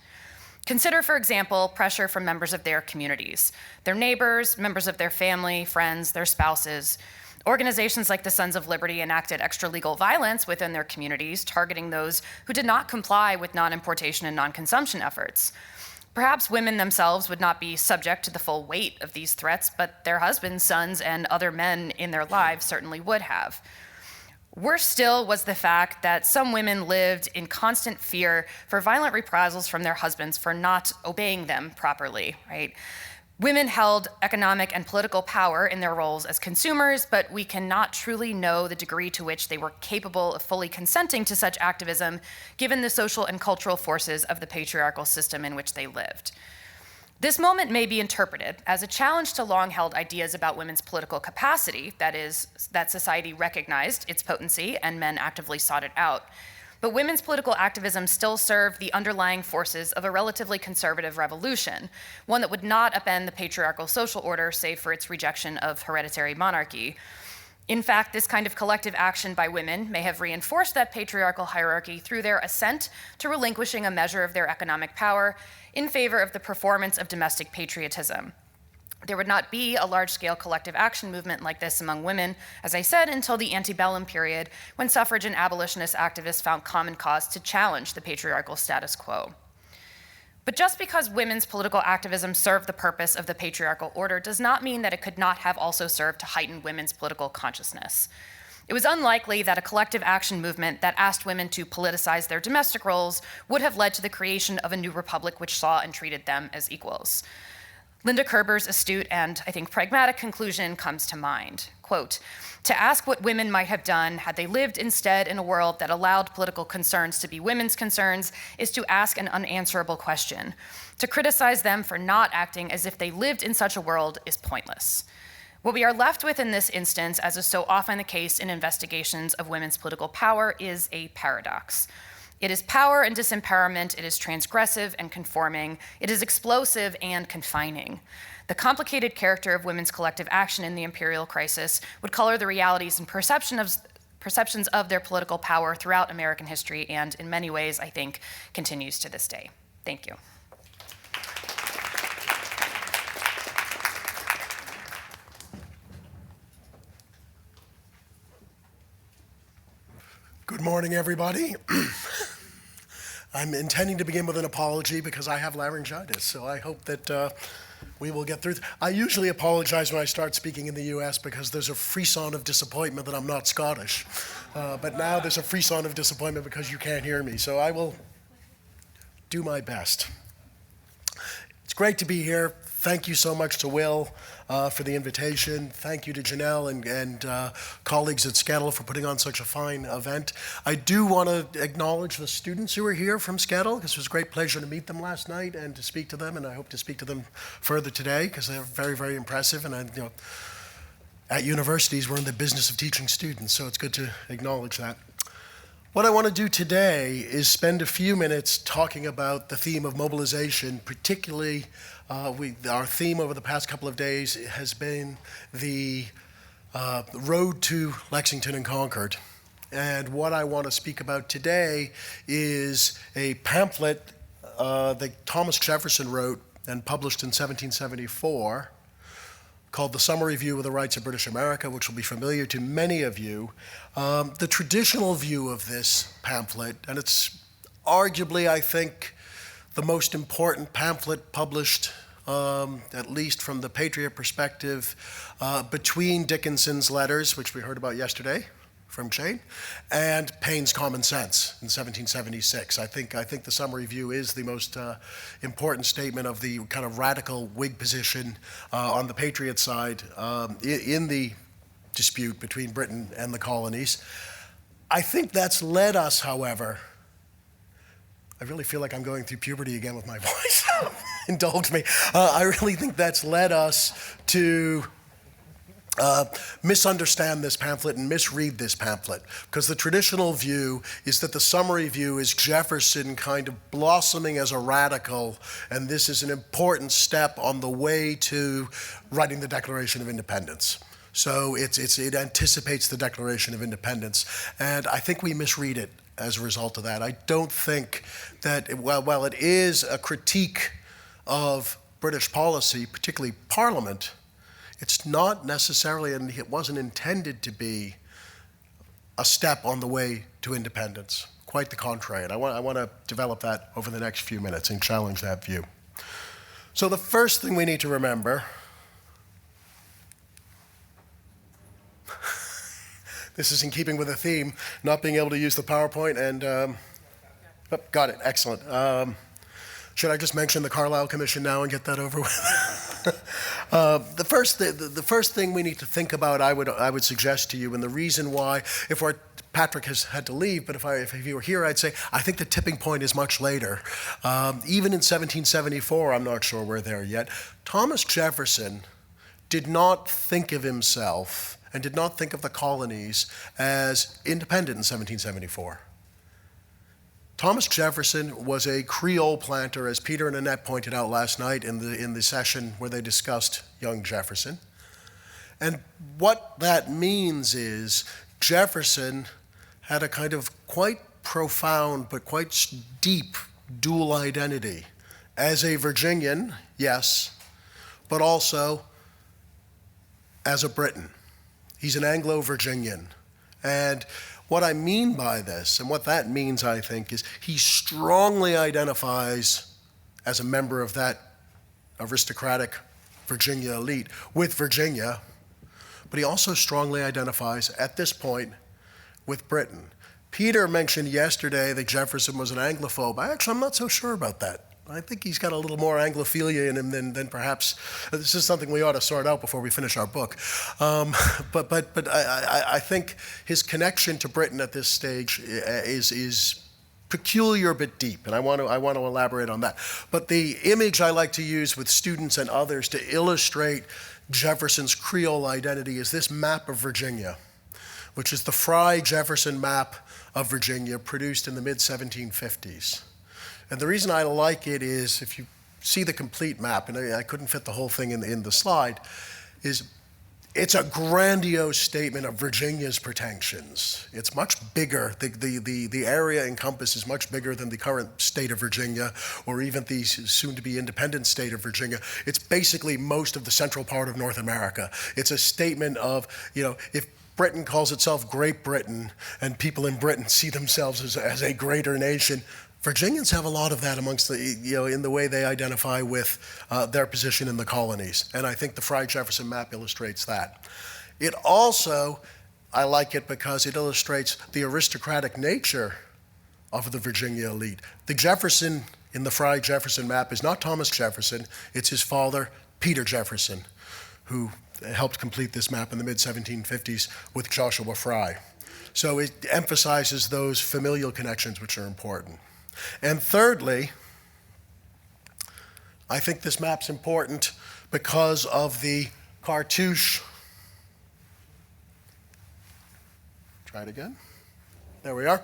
Consider, for example, pressure from members of their communities, their neighbors, members of their family, friends, their spouses. Organizations like the Sons of Liberty enacted extra-legal violence within their communities, targeting those who did not comply with non-importation and non-consumption efforts. Perhaps women themselves would not be subject to the full weight of these threats, but their husbands, sons, and other men in their lives certainly would have. Worse still was the fact that some women lived in constant fear for violent reprisals from their husbands for not obeying them properly, right? Women held economic and political power in their roles as consumers, but we cannot truly know the degree to which they were capable of fully consenting to such activism, given the social and cultural forces of the patriarchal system in which they lived. This moment may be interpreted as a challenge to long-held ideas about women's political capacity, that is, that society recognized its potency and men actively sought it out. But women's political activism still served the underlying forces of a relatively conservative revolution, one that would not upend the patriarchal social order save for its rejection of hereditary monarchy. In fact, this kind of collective action by women may have reinforced that patriarchal hierarchy through their assent to relinquishing a measure of their economic power in favor of the performance of domestic patriotism. There would not be a large-scale collective action movement like this among women, as I said, until the antebellum period, when suffrage and abolitionist activists found common cause to challenge the patriarchal status quo. But just because women's political activism served the purpose of the patriarchal order does not mean that it could not have also served to heighten women's political consciousness. It was unlikely that a collective action movement that asked women to politicize their domestic roles would have led to the creation of a new republic which saw and treated them as equals. Linda Kerber's astute and, I think, pragmatic conclusion comes to mind. Quote, "To ask what women might have done had they lived instead in a world that allowed political concerns to be women's concerns is to ask an unanswerable question. To criticize them for not acting as if they lived in such a world is pointless." What we are left with in this instance, as is so often the case in investigations of women's political power, is a paradox. It is power and disempowerment, it is transgressive and conforming, it is explosive and confining. The complicated character of women's collective action in the imperial crisis would color the realities and perceptions of their political power throughout American history, and in many ways, I think, continues to this day. Thank you. Good morning, everybody. I'm intending to begin with an apology because I have laryngitis, so I hope that We will get through. I usually apologize when I start speaking in the US because there's a frisson of disappointment that I'm not Scottish. But now there's a frisson of disappointment because you can't hear me. So I will do my best. It's great to be here. Thank you so much to Will for the invitation. Thank you to Janelle and colleagues at SCETL for putting on such a fine event. I do want to acknowledge the students who are here from SCETL, because it was a great pleasure to meet them last night and to speak to them, and I hope to speak to them further today because they're very, very impressive. And at universities, we're in the business of teaching students, so it's good to acknowledge that. What I want to do today is spend a few minutes talking about the theme of mobilization, particularly our theme over the past couple of days has been the road to Lexington and Concord. And what I want to speak about today is a pamphlet that Thomas Jefferson wrote and published in 1774 called The Summary View of the Rights of British America, which will be familiar to many of you. The traditional view of this pamphlet, and it's arguably, I think, the most important pamphlet published, at least from the Patriot perspective, between Dickinson's letters, which we heard about yesterday from Shane, and Paine's Common Sense in 1776. I think the Summary View is the most important statement of the kind of radical Whig position on the Patriot side in the dispute between Britain and the colonies. I think that's led us, however, I really feel like I'm going through puberty again with my voice. Indulge me. I really think that's led us to misunderstand this pamphlet and misread this pamphlet, because the traditional view is that the Summary View is Jefferson kind of blossoming as a radical, and this is an important step on the way to writing the Declaration of Independence. So it anticipates the Declaration of Independence, and I think we misread it as a result of that. I don't think that, while it is a critique of British policy, particularly Parliament, it's not necessarily, and it wasn't intended to be, a step on the way to independence. Quite the contrary, and I want to develop that over the next few minutes and challenge that view. So the first thing we need to remember, this is in keeping with the theme, not being able to use the PowerPoint, and oh, got it, excellent. Should I just mention the Carlisle Commission now and get that over with? The first thing we need to think about, I would suggest to you, and the reason why, Patrick has had to leave, but if he were here, I'd say I think the tipping point is much later. Even in 1774, I'm not sure we're there yet. Thomas Jefferson did not think of himself and did not think of the colonies as independent in 1774. Thomas Jefferson was a Creole planter, as Peter and Annette pointed out last night in the session where they discussed young Jefferson. And what that means is Jefferson had a kind of quite profound but quite deep dual identity as a Virginian, yes, but also as a Briton. He's an Anglo-Virginian. And what I mean by this, and what that means, I think, is he strongly identifies as a member of that aristocratic Virginia elite with Virginia, but he also strongly identifies, at this point, with Britain. Peter mentioned yesterday that Jefferson was an Anglophobe. I'm not so sure about that. I think he's got a little more Anglophilia in him than perhaps, this is something we ought to sort out before we finish our book. But I think his connection to Britain at this stage is peculiar but deep, and I want to elaborate on that. But the image I like to use with students and others to illustrate Jefferson's Creole identity is this map of Virginia, which is the Fry-Jefferson map of Virginia produced in the mid-1750s. And the reason I like it is, if you see the complete map, and I couldn't fit the whole thing in the slide, is it's a grandiose statement of Virginia's pretensions. It's much bigger. The area encompassed is much bigger than the current state of Virginia, or even the soon-to-be independent state of Virginia. It's basically most of the central part of North America. It's a statement of, if Britain calls itself Great Britain, and people in Britain see themselves as a greater nation, Virginians have a lot of that amongst the, in the way they identify with their position in the colonies. And I think the Frye-Jefferson map illustrates that. It also, I like it because it illustrates the aristocratic nature of the Virginia elite. The Jefferson in the Frye-Jefferson map is not Thomas Jefferson, it's his father, Peter Jefferson, who helped complete this map in the mid-1750s with Joshua Fry. So it emphasizes those familial connections which are important. And thirdly, I think this map's important because of the cartouche. Try it again. There we are.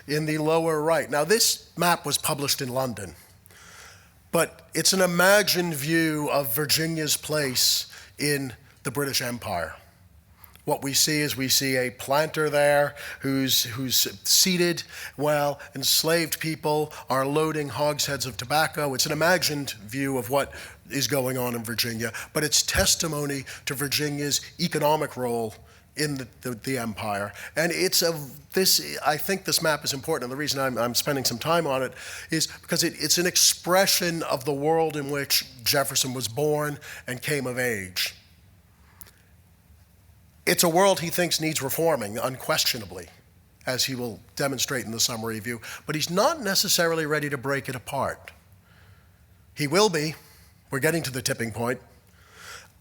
In the lower right. Now, this map was published in London, but it's an imagined view of Virginia's place in the British Empire. What we see is we see a planter there who's seated while enslaved people are loading hogsheads of tobacco. It's an imagined view of what is going on in Virginia, but it's testimony to Virginia's economic role in the empire. And I think this map is important, and the reason I'm spending some time on it is because it's an expression of the world in which Jefferson was born and came of age. It's a world he thinks needs reforming, unquestionably, as he will demonstrate in the summary view, but he's not necessarily ready to break it apart. He will be. We're getting to the tipping point,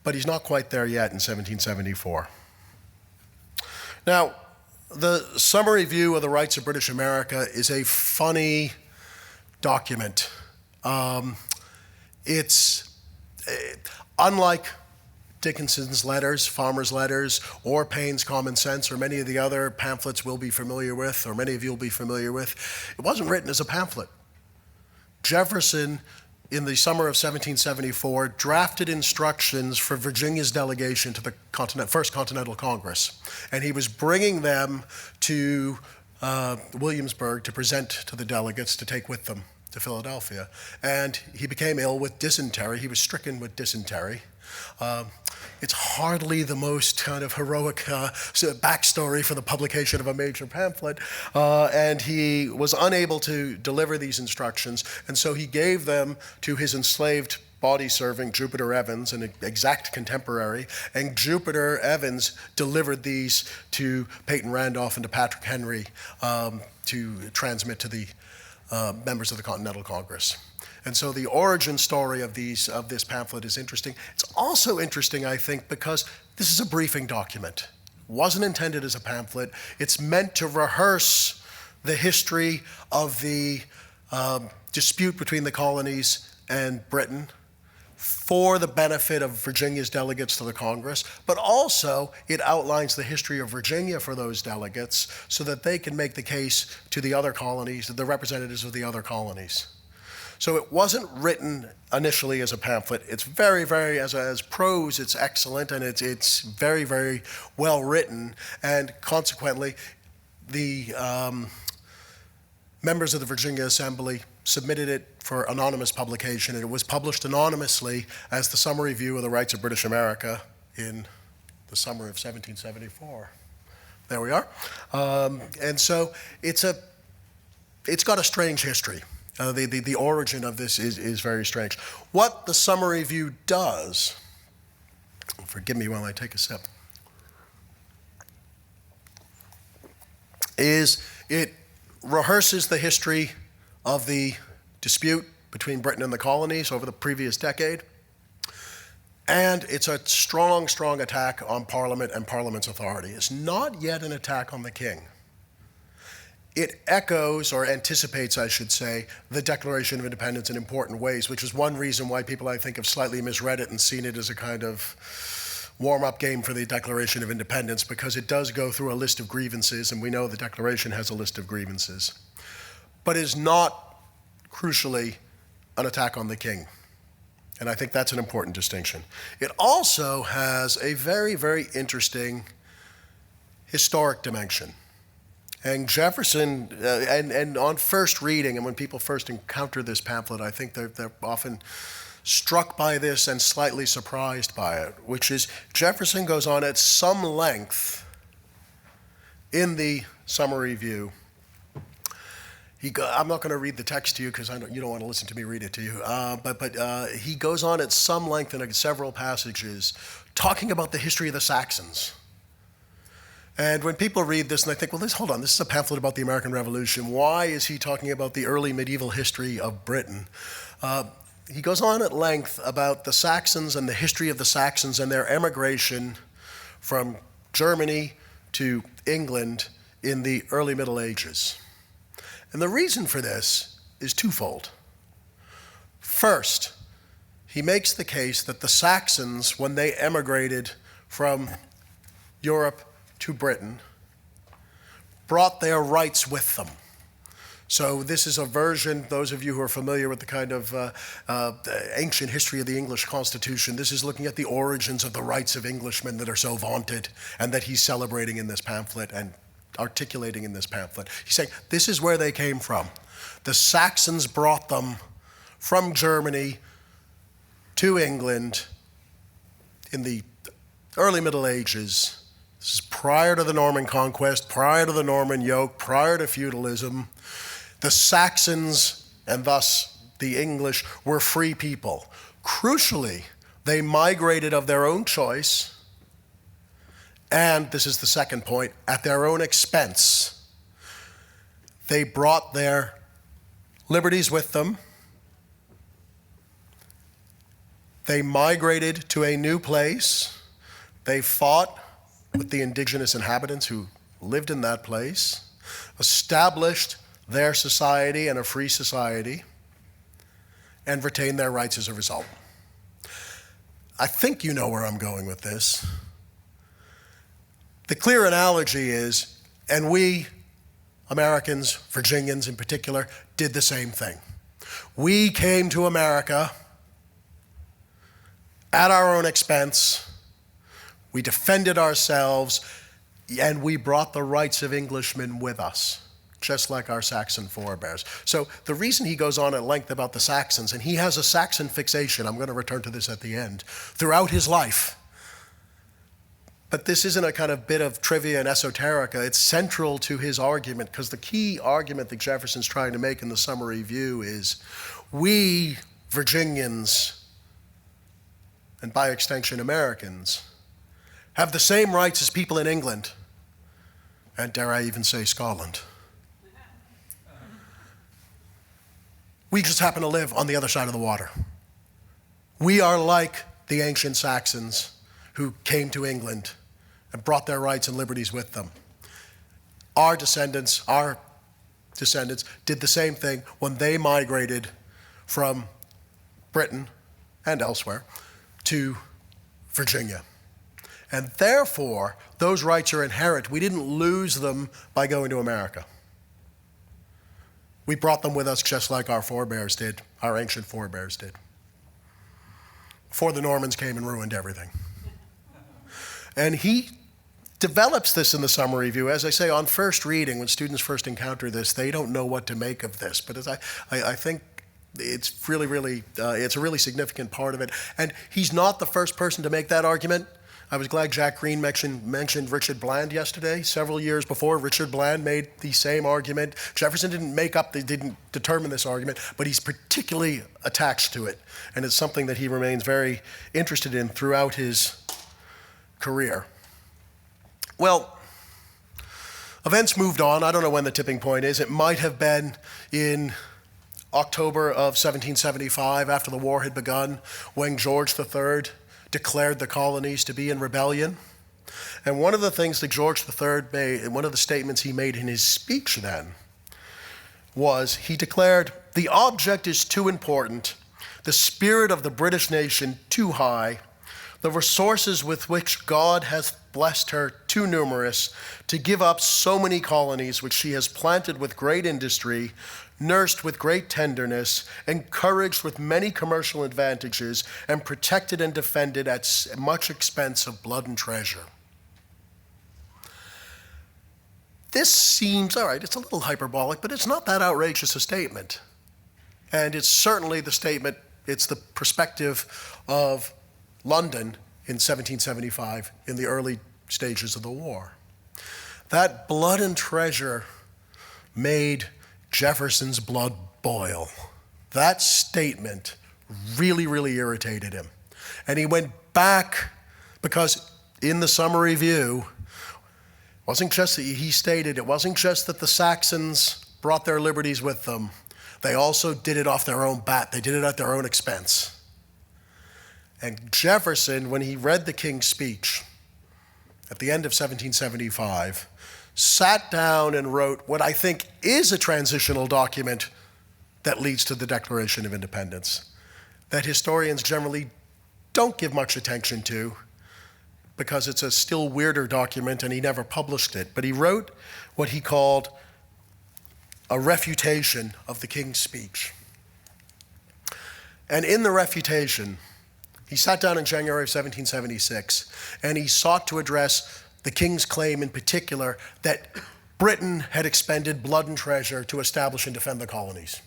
but he's not quite there yet in 1774. Now, the summary view of the rights of British America is a funny document. It's unlike Dickinson's letters, Farmer's letters, or Paine's Common Sense, or many of the other pamphlets we'll be familiar with, or many of you will be familiar with. It wasn't written as a pamphlet. Jefferson, in the summer of 1774, drafted instructions for Virginia's delegation to the First Continental Congress. And he was bringing them to Williamsburg to present to the delegates to take with them to Philadelphia. And he became ill with dysentery. He was stricken with dysentery. It's hardly the most kind of heroic backstory for the publication of a major pamphlet, and he was unable to deliver these instructions, and so he gave them to his enslaved body servant, Jupiter Evans, an exact contemporary, and Jupiter Evans delivered these to Peyton Randolph and to Patrick Henry to transmit to the members of the Continental Congress. And so the origin story of this pamphlet is interesting. It's also interesting, I think, because this is a briefing document. It wasn't intended as a pamphlet. It's meant to rehearse the history of the dispute between the colonies and Britain for the benefit of Virginia's delegates to the Congress, but also it outlines the history of Virginia for those delegates so that they can make the case to the other colonies, the representatives of the other colonies. So it wasn't written initially as a pamphlet. It's very, very, as prose, it's excellent, and it's very, very well written, and consequently, the members of the Virginia Assembly submitted it for anonymous publication, and it was published anonymously as the summary view of the rights of British America in the summer of 1774. There we are. And so it's got a strange history. The origin of this is very strange. What the summary view does, forgive me while I take a sip, is it rehearses the history of the dispute between Britain and the colonies over the previous decade, and it's a strong, strong attack on Parliament and Parliament's authority. It's not yet an attack on the king. It echoes, or anticipates, I should say, the Declaration of Independence in important ways, which is one reason why people, I think, have slightly misread it and seen it as a kind of warm-up game for the Declaration of Independence, because it does go through a list of grievances, and we know the Declaration has a list of grievances. But is not, crucially, an attack on the king. And I think that's an important distinction. It also has a very, very interesting historic dimension. And Jefferson, and on first reading, and when people first encounter this pamphlet, I think they're often struck by this and slightly surprised by it, which is Jefferson goes on at some length in the summary view. I'm not going to read the text to you because you don't want to listen to me read it to you. But he goes on at some length in several passages talking about the history of the Saxons. And when people read this and they think, well, hold on, this is a pamphlet about the American Revolution. Why is he talking about the early medieval history of Britain? He goes on at length about the Saxons and the history of the Saxons and their emigration from Germany to England in the early Middle Ages. And the reason for this is twofold. First, he makes the case that the Saxons, when they emigrated from Europe to Britain, brought their rights with them. So this is a version, those of you who are familiar with the kind of ancient history of the English Constitution, this is looking at the origins of the rights of Englishmen that are so vaunted and that he's celebrating in this pamphlet and articulating in this pamphlet. He's saying this is where they came from. The Saxons brought them from Germany to England in the early Middle Ages. This is prior to the Norman conquest, prior to the Norman yoke, prior to feudalism. The Saxons, and thus the English, were free people. Crucially, they migrated of their own choice, and this is the second point, at their own expense. They brought their liberties with them. They migrated to a new place. They fought with the indigenous inhabitants who lived in that place, established their society and a free society, and retained their rights as a result. I think you know where I'm going with this. The clear analogy is, and we, Americans, Virginians in particular, did the same thing. We came to America at our own expense. We defended ourselves, and we brought the rights of Englishmen with us, just like our Saxon forebears. So the reason he goes on at length about the Saxons, and he has a Saxon fixation, I'm going to return to this at the end, throughout his life. But this isn't a kind of bit of trivia and esoterica. It's central to his argument, because the key argument that Jefferson's trying to make in the summary view is we, Virginians, and by extension Americans, have the same rights as people in England, and dare I even say Scotland. We just happen to live on the other side of the water. We are like the ancient Saxons who came to England and brought their rights and liberties with them. Our descendants did the same thing when they migrated from Britain and elsewhere to Virginia. And therefore, those rights are inherent. We didn't lose them by going to America. We brought them with us just like our forebears did, our ancient forebears did, before the Normans came and ruined everything. And he develops this in the summary view. As I say, on first reading, when students first encounter this, they don't know what to make of this. But as I think it's really, it's a really significant part of it. And he's not the first person to make that argument. I was glad Jacqueline mentioned Richard Bland yesterday. Several years before, Richard Bland made the same argument. Jefferson didn't determine this argument, but he's particularly attached to it. And it's something that he remains very interested in throughout his career. Well, events moved on. I don't know when the tipping point is. It might have been in October of 1775, after the war had begun, when George III declared the colonies to be in rebellion. And one of the things that George III made, one of the statements he made in his speech then, was he declared, "The object is too important, the spirit of the British nation too high, the resources with which God hath blessed her too numerous, to give up so many colonies which she has planted with great industry, nursed with great tenderness, encouraged with many commercial advantages, and protected and defended at much expense of blood and treasure." This seems, all right, it's a little hyperbolic, but it's not that outrageous a statement. And it's certainly the statement, it's the perspective of London in 1775, in the early stages of the war. That blood and treasure made Jefferson's blood boil. That statement really, really irritated him. And he went back, because in the summary view, wasn't just that he stated it wasn't just that the Saxons brought their liberties with them, they also did it off their own bat. They did it at their own expense. And Jefferson, when he read the King's speech at the end of 1775, sat down and wrote what I think is a transitional document that leads to the Declaration of Independence, that historians generally don't give much attention to because it's a still weirder document and he never published it. But he wrote what he called a refutation of the King's speech. And in the refutation, he sat down in January of 1776 and he sought to address the King's claim in particular that Britain had expended blood and treasure to establish and defend the colonies.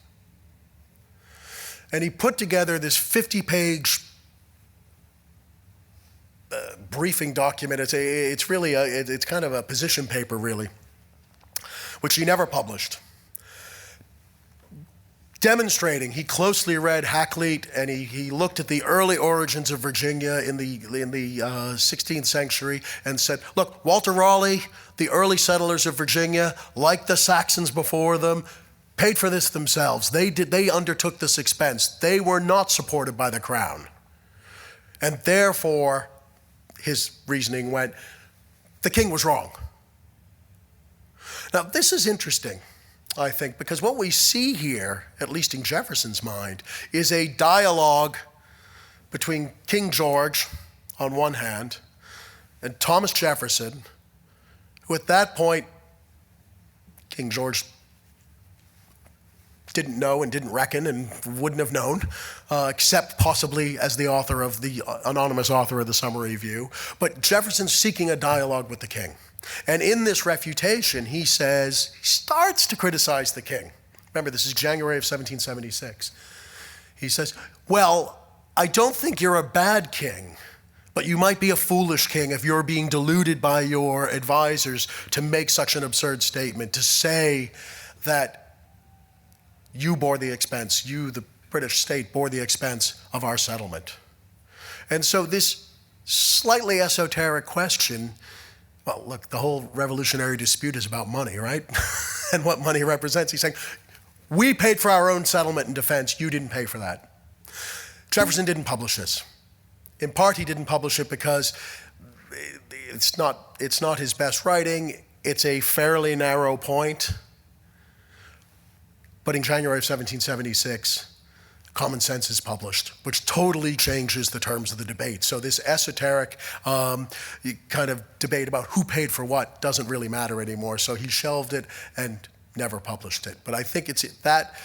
And he put together this 50-page briefing document. It's really it's kind of a position paper, really, which he never published. Demonstrating, he closely read Hakluyt, and he looked at the early origins of Virginia in the 16th century and said, look, Walter Raleigh, the early settlers of Virginia, like the Saxons before them, paid for this themselves. They undertook this expense. They were not supported by the crown. And therefore, his reasoning went, the king was wrong. Now, this is interesting, I think, because what we see here, at least in Jefferson's mind, is a dialogue between King George on one hand and Thomas Jefferson, who at that point, King George didn't know and didn't reckon and wouldn't have known, except possibly as the author of the anonymous author of the Summary Review. But Jefferson's seeking a dialogue with the king. And in this refutation, he starts to criticize the king. Remember, this is January of 1776. He says, well, I don't think you're a bad king, but you might be a foolish king if you're being deluded by your advisors to make such an absurd statement, to say that you bore the expense, you, the British state, bore the expense of our settlement. And so this slightly esoteric question, well, look, the whole revolutionary dispute is about money, right? And what money represents. He's saying, we paid for our own settlement and defense, you didn't pay for that. Jefferson didn't publish this. In part, he didn't publish it because it's not his best writing. It's a fairly narrow point. But in January of 1776, Common Sense is published, which totally changes the terms of the debate. So this esoteric kind of debate about who paid for what doesn't really matter anymore. So he shelved it and never published it. But I think it's that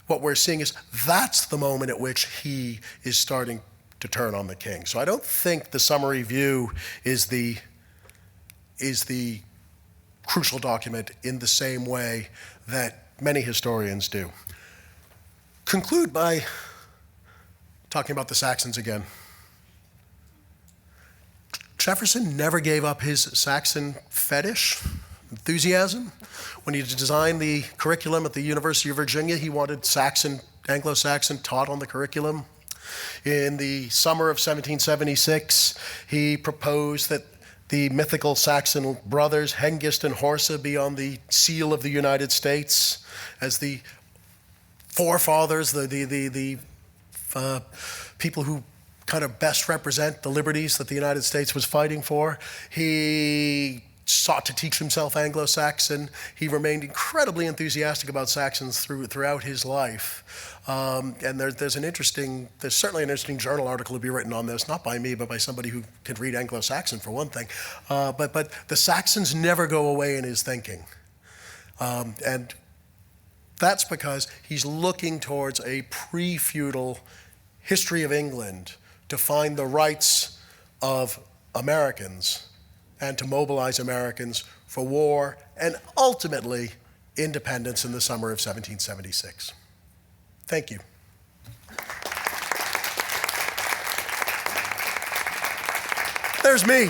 what we're seeing is that's the moment at which he is starting to turn on the king. So I don't think the Summary Review is the crucial document in the same way that many historians do. Conclude by talking about the Saxons again. Jefferson never gave up his Saxon fetish, enthusiasm. When he designed the curriculum at the University of Virginia, he wanted Anglo-Saxon taught on the curriculum. In the summer of 1776, he proposed that the mythical Saxon brothers, Hengist and Horsa, be on the seal of the United States as the forefathers, the people who kind of best represent the liberties that the United States was fighting for. He sought to teach himself Anglo-Saxon. He remained incredibly enthusiastic about Saxons throughout his life. And there's certainly an interesting journal article to be written on this, not by me, but by somebody who can read Anglo-Saxon for one thing. But the Saxons never go away in his thinking. And that's because he's looking towards a pre-feudal history of England to find the rights of Americans and to mobilize Americans for war and ultimately independence in the summer of 1776. Thank you. There's me.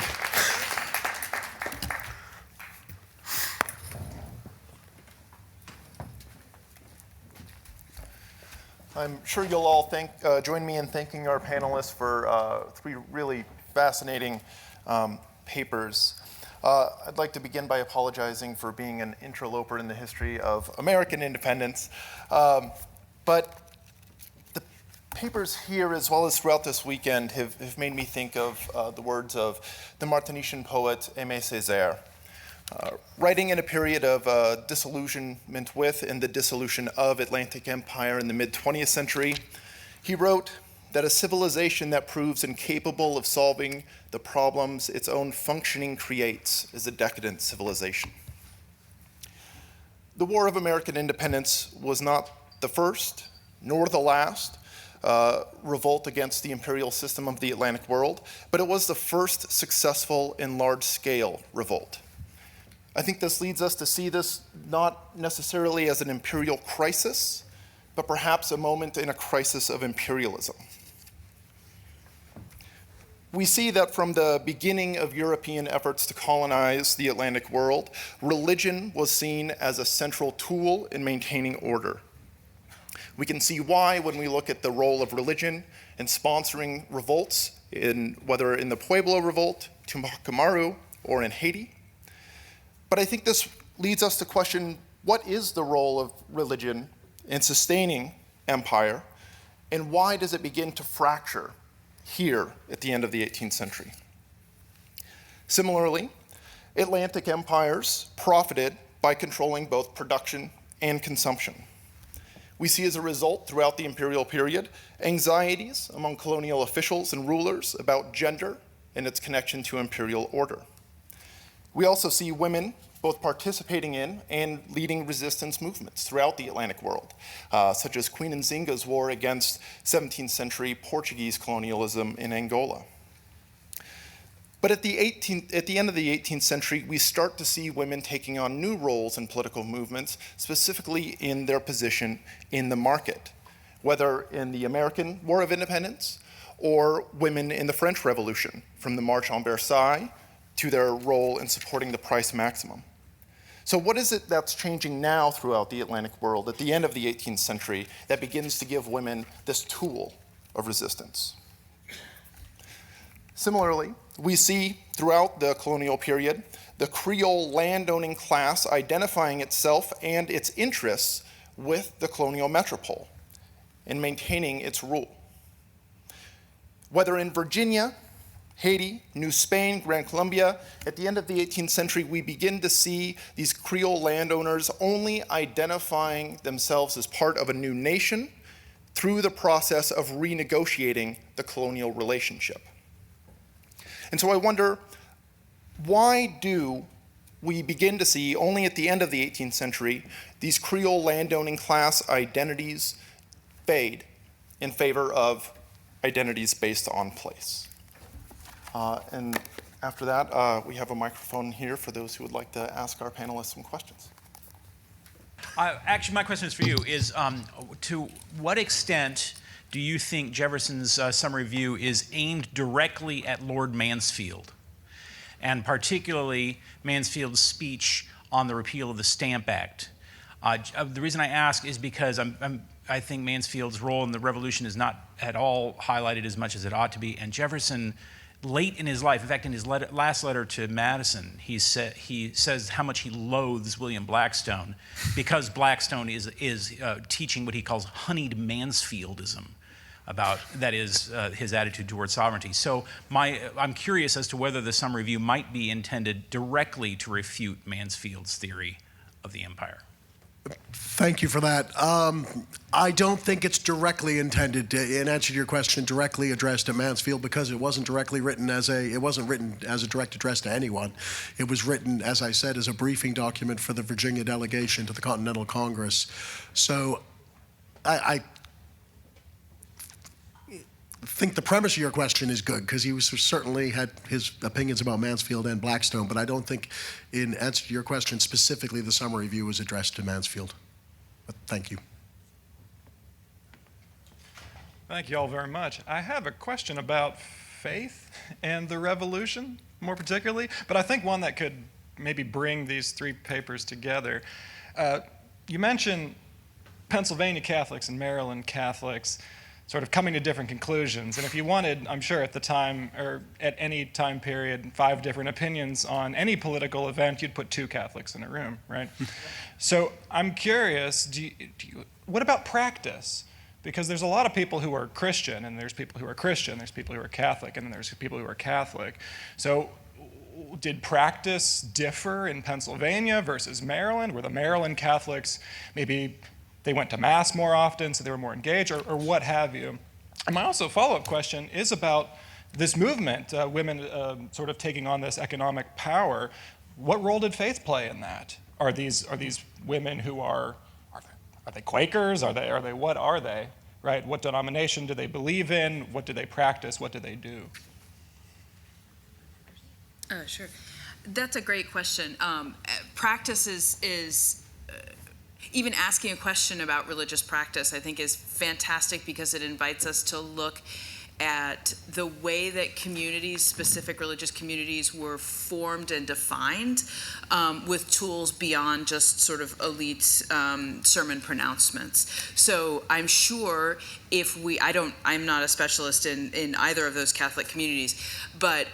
I'm sure you'll all join me in thanking our panelists for 3 really fascinating papers. I'd like to begin by apologizing for being an interloper in the history of American independence. But the papers here, as well as throughout this weekend, have made me think of the words of the Martinician poet Aimé Césaire. Writing in a period of disillusionment with and the dissolution of Atlantic Empire in the mid-20th century, he wrote that a civilization that proves incapable of solving the problems its own functioning creates is a decadent civilization. The War of American Independence was not the first, nor the last, revolt against the imperial system of the Atlantic world, but it was the first successful and large-scale revolt. I think this leads us to see this not necessarily as an imperial crisis, but perhaps a moment in a crisis of imperialism. We see that from the beginning of European efforts to colonize the Atlantic world, religion was seen as a central tool in maintaining order. We can see why when we look at the role of religion in sponsoring revolts, whether in the Pueblo Revolt, Tumbakamaru, or in Haiti. But I think this leads us to question, what is the role of religion in sustaining empire, and why does it begin to fracture here at the end of the 18th century? Similarly, Atlantic empires profited by controlling both production and consumption. We see as a result throughout the imperial period anxieties among colonial officials and rulers about gender and its connection to imperial order. We also see women both participating in and leading resistance movements throughout the Atlantic world, such as Queen Nzinga's war against 17th century Portuguese colonialism in Angola. But at the end of the 18th century, we start to see women taking on new roles in political movements, specifically in their position in the market, whether in the American War of Independence or women in the French Revolution, from the March on Versailles to their role in supporting the price maximum. So what is it that's changing now throughout the Atlantic world at the end of the 18th century that begins to give women this tool of resistance? Similarly, we see throughout the colonial period the Creole landowning class identifying itself and its interests with the colonial metropole and maintaining its rule. Whether in Virginia, Haiti, New Spain, Gran Colombia, at the end of the 18th century, we begin to see these Creole landowners only identifying themselves as part of a new nation through the process of renegotiating the colonial relationship. And so I wonder, why do we begin to see, only at the end of the 18th century, these Creole landowning class identities fade in favor of identities based on place? And after that, we have a microphone here for those who would like to ask our panelists some questions. Actually, my question is for you, is to what extent do you think Jefferson's summary view is aimed directly at Lord Mansfield, and particularly Mansfield's speech on the repeal of the Stamp Act? The reason I ask is because I think Mansfield's role in the Revolution is not at all highlighted as much as it ought to be, and Jefferson, late in his life, in fact, in his last letter to Madison, he says how much he loathes William Blackstone because Blackstone is teaching what he calls honeyed Mansfieldism, that is his attitude towards sovereignty. So I'm curious as to whether the summary view might be intended directly to refute Mansfield's theory of the empire. Thank you for that. I don't think it's directly intended to, in answer to your question, directly addressed to Mansfield, because it wasn't written as a direct address to anyone. It was written, as I said, as a briefing document for the Virginia delegation to the Continental Congress. So I think the premise of your question is good, because he certainly had his opinions about Mansfield and Blackstone, but I don't think, in answer to your question specifically, the summary view was addressed to Mansfield. But thank you. Thank you all very much. I have a question about faith and the revolution, more particularly, but I think one that could maybe bring these 3 papers together. You mentioned Pennsylvania Catholics and Maryland Catholics sort of coming to different conclusions. And if you wanted, I'm sure at the time, or at any time period, 5 different opinions on any political event, you'd put 2 Catholics in a room, right? So I'm curious, what about practice? Because there's a lot of people who are Christian, and there's people who are Christian, there's people who are Catholic, and then there's people who are Catholic. So did practice differ in Pennsylvania versus Maryland? Were the Maryland Catholics, maybe they went to Mass more often, so they were more engaged, or what have you? And my also follow-up question is about this movement, women sort of taking on this economic power. What role did faith play in that? Are these women who are they Quakers? Are they what are they? Right? What denomination do they believe in? What do they practice? What do they do? Sure. That's a great question. Practice is even asking a question about religious practice, I think, is fantastic because it invites us to look at the way that communities, specific religious communities, were formed and defined with tools beyond just sort of elite sermon pronouncements. So I'm sure I'm not a specialist in either of those Catholic communities, but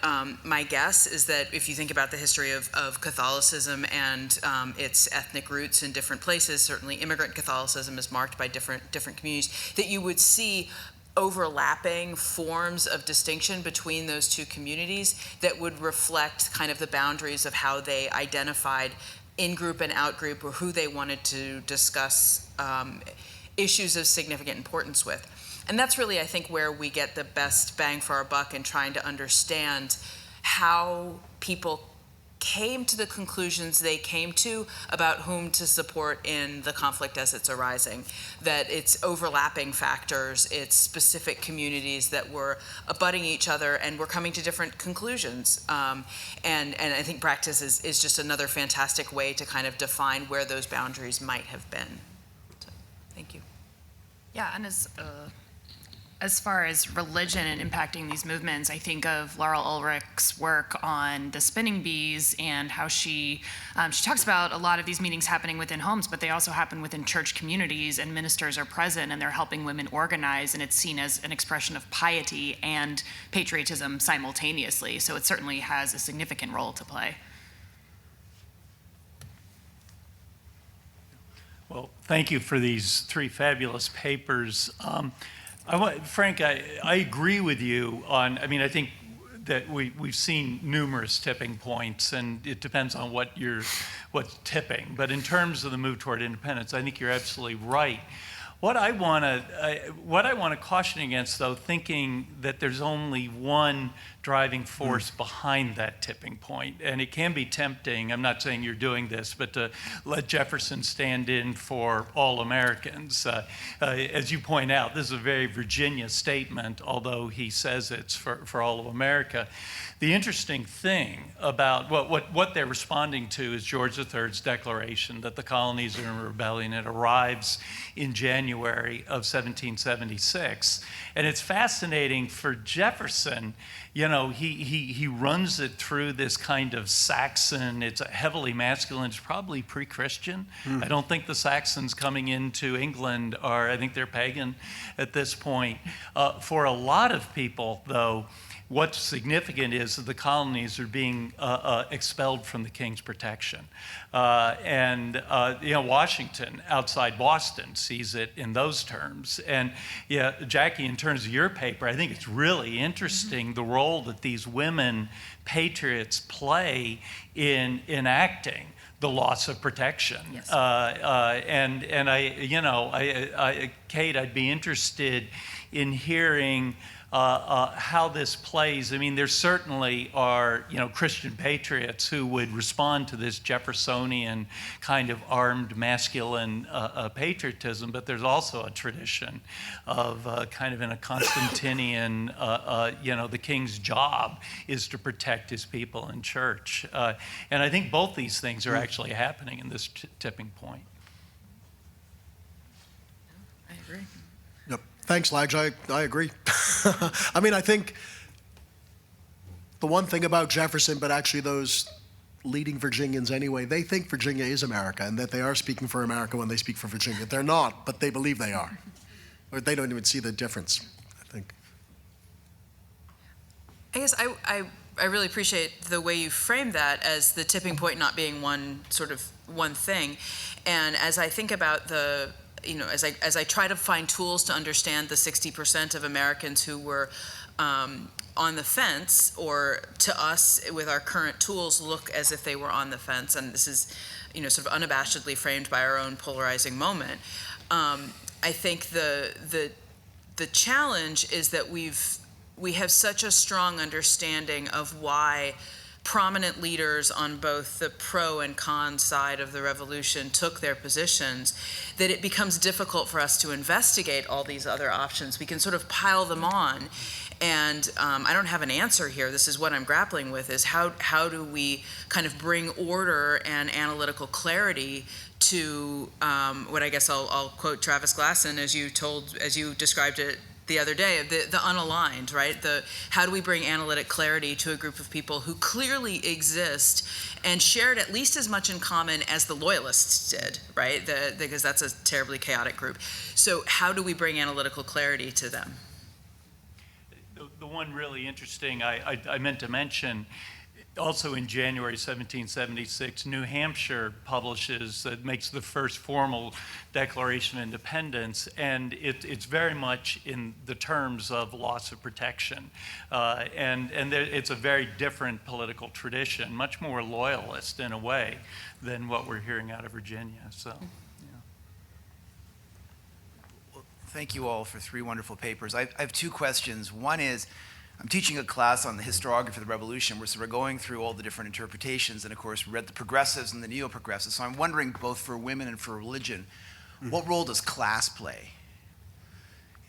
my guess is that if you think about the history of Catholicism and its ethnic roots in different places, certainly immigrant Catholicism is marked by different communities, that you would see overlapping forms of distinction between those two communities that would reflect kind of the boundaries of how they identified in-group and out-group, or who they wanted to discuss issues of significant importance with. And that's really, I think, where we get the best bang for our buck in trying to understand how people came to the conclusions they came to about whom to support in the conflict as it's arising, that it's overlapping factors, it's specific communities that were abutting each other and were coming to different conclusions. And I think practice is just another fantastic way to kind of define where those boundaries might have been. So, thank you. Yeah, and as far as religion and impacting these movements, I think of Laurel Ulrich's work on the spinning bees and how she talks about a lot of these meetings happening within homes, but they also happen within church communities, and ministers are present and they're helping women organize, and it's seen as an expression of piety and patriotism simultaneously. So it certainly has a significant role to play. Well, thank you for these 3 fabulous papers. Frank, I agree with you on, I think that we've seen numerous tipping points, and it depends on what's tipping. But in terms of the move toward independence, I think you're absolutely right. What I want to caution against, though, thinking that there's only one driving force behind that tipping point, and it can be tempting, I'm not saying you're doing this, but to let Jefferson stand in for all Americans. As you point out, this is a very Virginia statement, although he says it's for all of America. The interesting thing about what they're responding to is George III's declaration that the colonies are in rebellion. It arrives in January of 1776. And it's fascinating for Jefferson, he runs it through this kind of Saxon, it's heavily masculine, it's probably pre-Christian. I don't think the Saxons coming into England I think they're pagan at this point. For a lot of people, though, what's significant is that the colonies are being expelled from the king's protection. Washington, outside Boston, sees it in those terms. And yeah, Jackie, in terms of your paper, I think it's really interesting the role that these women patriots play in enacting the loss of protection. Yes. Kate, I'd be interested in hearing how this plays. There certainly are, Christian patriots who would respond to this Jeffersonian kind of armed masculine patriotism, but there's also a tradition of kind of in a Constantinian, the king's job is to protect his people in church. And I think both these things are actually happening in this tipping point. I agree. Yep. Thanks, Lags. I agree. I think the one thing about Jefferson, but actually those leading Virginians anyway, they think Virginia is America and that they are speaking for America when they speak for Virginia. They're not, but they believe they are. Or they don't even see the difference, I think. I guess I really appreciate the way you framed that as the tipping point not being one thing. And as I think about as I try to find tools to understand the 60% of Americans who were on the fence, or to us with our current tools look as if they were on the fence, and this is sort of unabashedly framed by our own polarizing moment. I think the challenge is that we have such a strong understanding of why prominent leaders on both the pro and con side of the revolution took their positions, that it becomes difficult for us to investigate all these other options. We can sort of pile them on, and I don't have an answer here. This is what I'm grappling with, is how do we kind of bring order and analytical clarity to what I guess I'll quote Travis Glasson as you described it the other day, the unaligned, right? How do we bring analytic clarity to a group of people who clearly exist and shared at least as much in common as the loyalists did, right? Because that's a terribly chaotic group. So how do we bring analytical clarity to them? The one really interesting I meant to mention, also in January 1776, New Hampshire makes the first formal Declaration of Independence, and it's very much in the terms of loss of protection. It's a very different political tradition, much more loyalist in a way than what we're hearing out of Virginia. So, Well, thank you all for 3 wonderful papers. I have 2 questions. One is, I'm teaching a class on the historiography of the revolution, where we're going through all the different interpretations, and of course we read the progressives and the neo-progressives. So I'm wondering, both for women and for religion, what role does class play?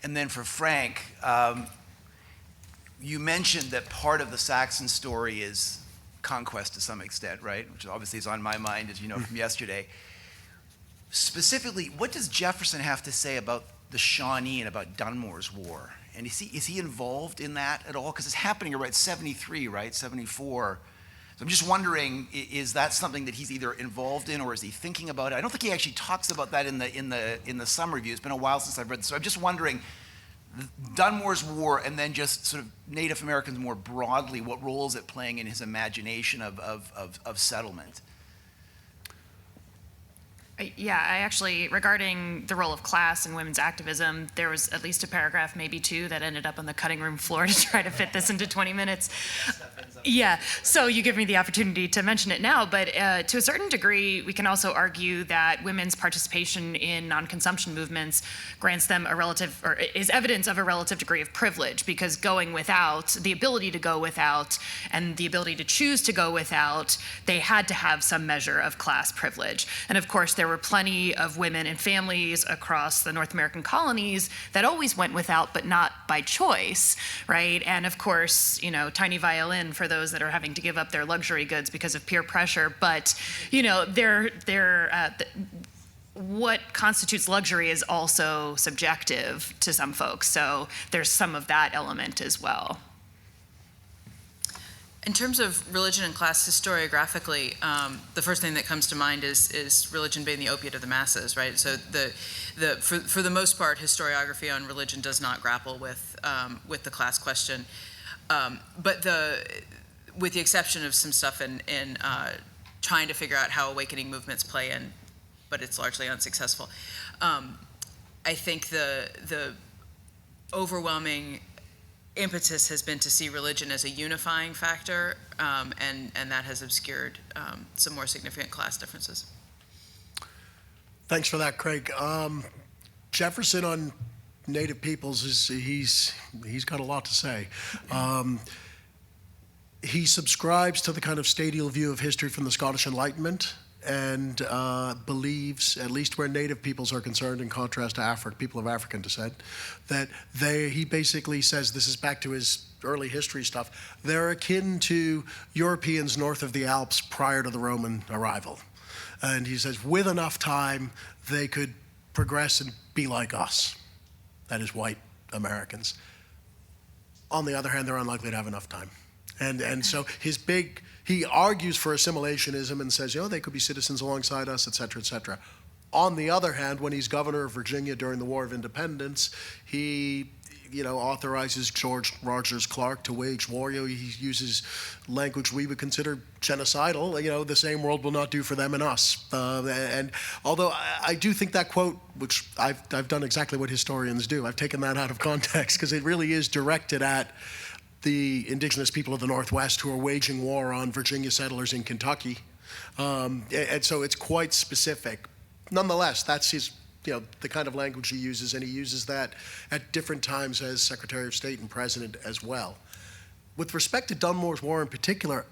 And then for Frank, you mentioned that part of the Saxon story is conquest to some extent, right? Which obviously is on my mind, as you know from yesterday. Specifically, what does Jefferson have to say about the Shawnee and about Dunmore's War? And is he involved in that at all? Because it's happening around 73, right? 74. So I'm just wondering, is that something that he's either involved in, or is he thinking about it? I don't think he actually talks about that in the sum review. It's been a while since I've read this. So I'm just wondering, Dunmore's War, and then just sort of Native Americans more broadly, what role is it playing in his imagination of settlement? Yeah, I actually, regarding the role of class in women's activism, there was at least a paragraph, maybe 2, that ended up on the cutting room floor to try to fit this into 20 minutes. Yeah, so you give me the opportunity to mention it now, but to a certain degree, we can also argue that women's participation in non-consumption movements grants them is evidence of a relative degree of privilege, because going without, the ability to go without, and the ability to choose to go without, they had to have some measure of class privilege. And of course, there were plenty of women and families across the North American colonies that always went without, but not by choice, right? And of course, tiny violin for those that are having to give up their luxury goods because of peer pressure. But, what constitutes luxury is also subjective to some folks. So there's some of that element as well. In terms of religion and class historiographically, the first thing that comes to mind is religion being the opiate of the masses, right? So for the most part, historiography on religion does not grapple with the class question, but with the exception of some stuff in trying to figure out how awakening movements play in, but it's largely unsuccessful. I think the overwhelming impetus has been to see religion as a unifying factor, and that has obscured some more significant class differences. Thanks for that, Craig. Jefferson on Native peoples he's got a lot to say. He subscribes to the kind of stadial view of history from the Scottish Enlightenment, and believes, at least where Native peoples are concerned, in contrast to people of African descent, that he basically says, this is back to his early history stuff, they're akin to Europeans north of the Alps prior to the Roman arrival. And he says, with enough time, they could progress and be like us, that is, white Americans. On the other hand, they're unlikely to have enough time. And so he argues for assimilationism and says, they could be citizens alongside us, et cetera, et cetera. On the other hand, when he's governor of Virginia during the War of Independence, he authorizes George Rogers Clark to wage war. He uses language we would consider genocidal. The same world will not do for them and us. And although I do think that quote, which I've done exactly what historians do, I've taken that out of context because it really is directed at the indigenous people of the Northwest who are waging war on Virginia settlers in Kentucky. And so it's quite specific. Nonetheless, that's his the kind of language he uses, and he uses that at different times as Secretary of State and President as well. With respect to Dunmore's War in particular,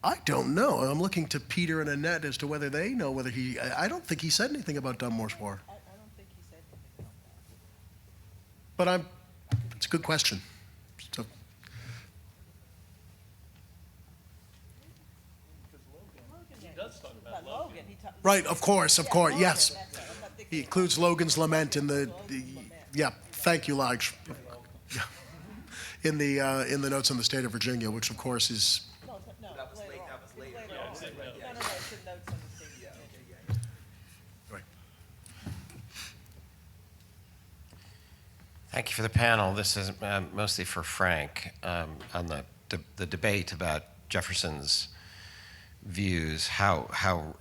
I don't know. I'm looking to Peter and Annette as to whether they know whether I don't think he said anything about Dunmore's War. I don't think he said anything about that. But it's a good question. So, right, of course, yes. He includes Logan's Lament in thank you, Lige. Yeah. In the notes on the state of Virginia, which of course is. No, that was later. No, it's in notes on the state of Virginia. Right. Thank you for the panel. This is mostly for Frank on the debate about Jefferson's views, how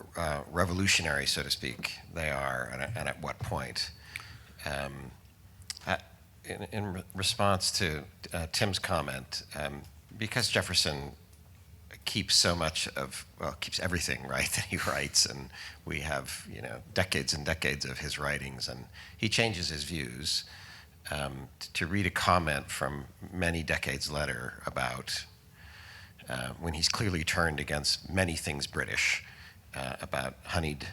revolutionary, so to speak, they are, and at what point. In response to Tim's comment, because Jefferson keeps keeps everything, right, that he writes, and we have, decades and decades of his writings, and he changes his views. To read a comment from many decades later about when he's clearly turned against many things British, about honeyed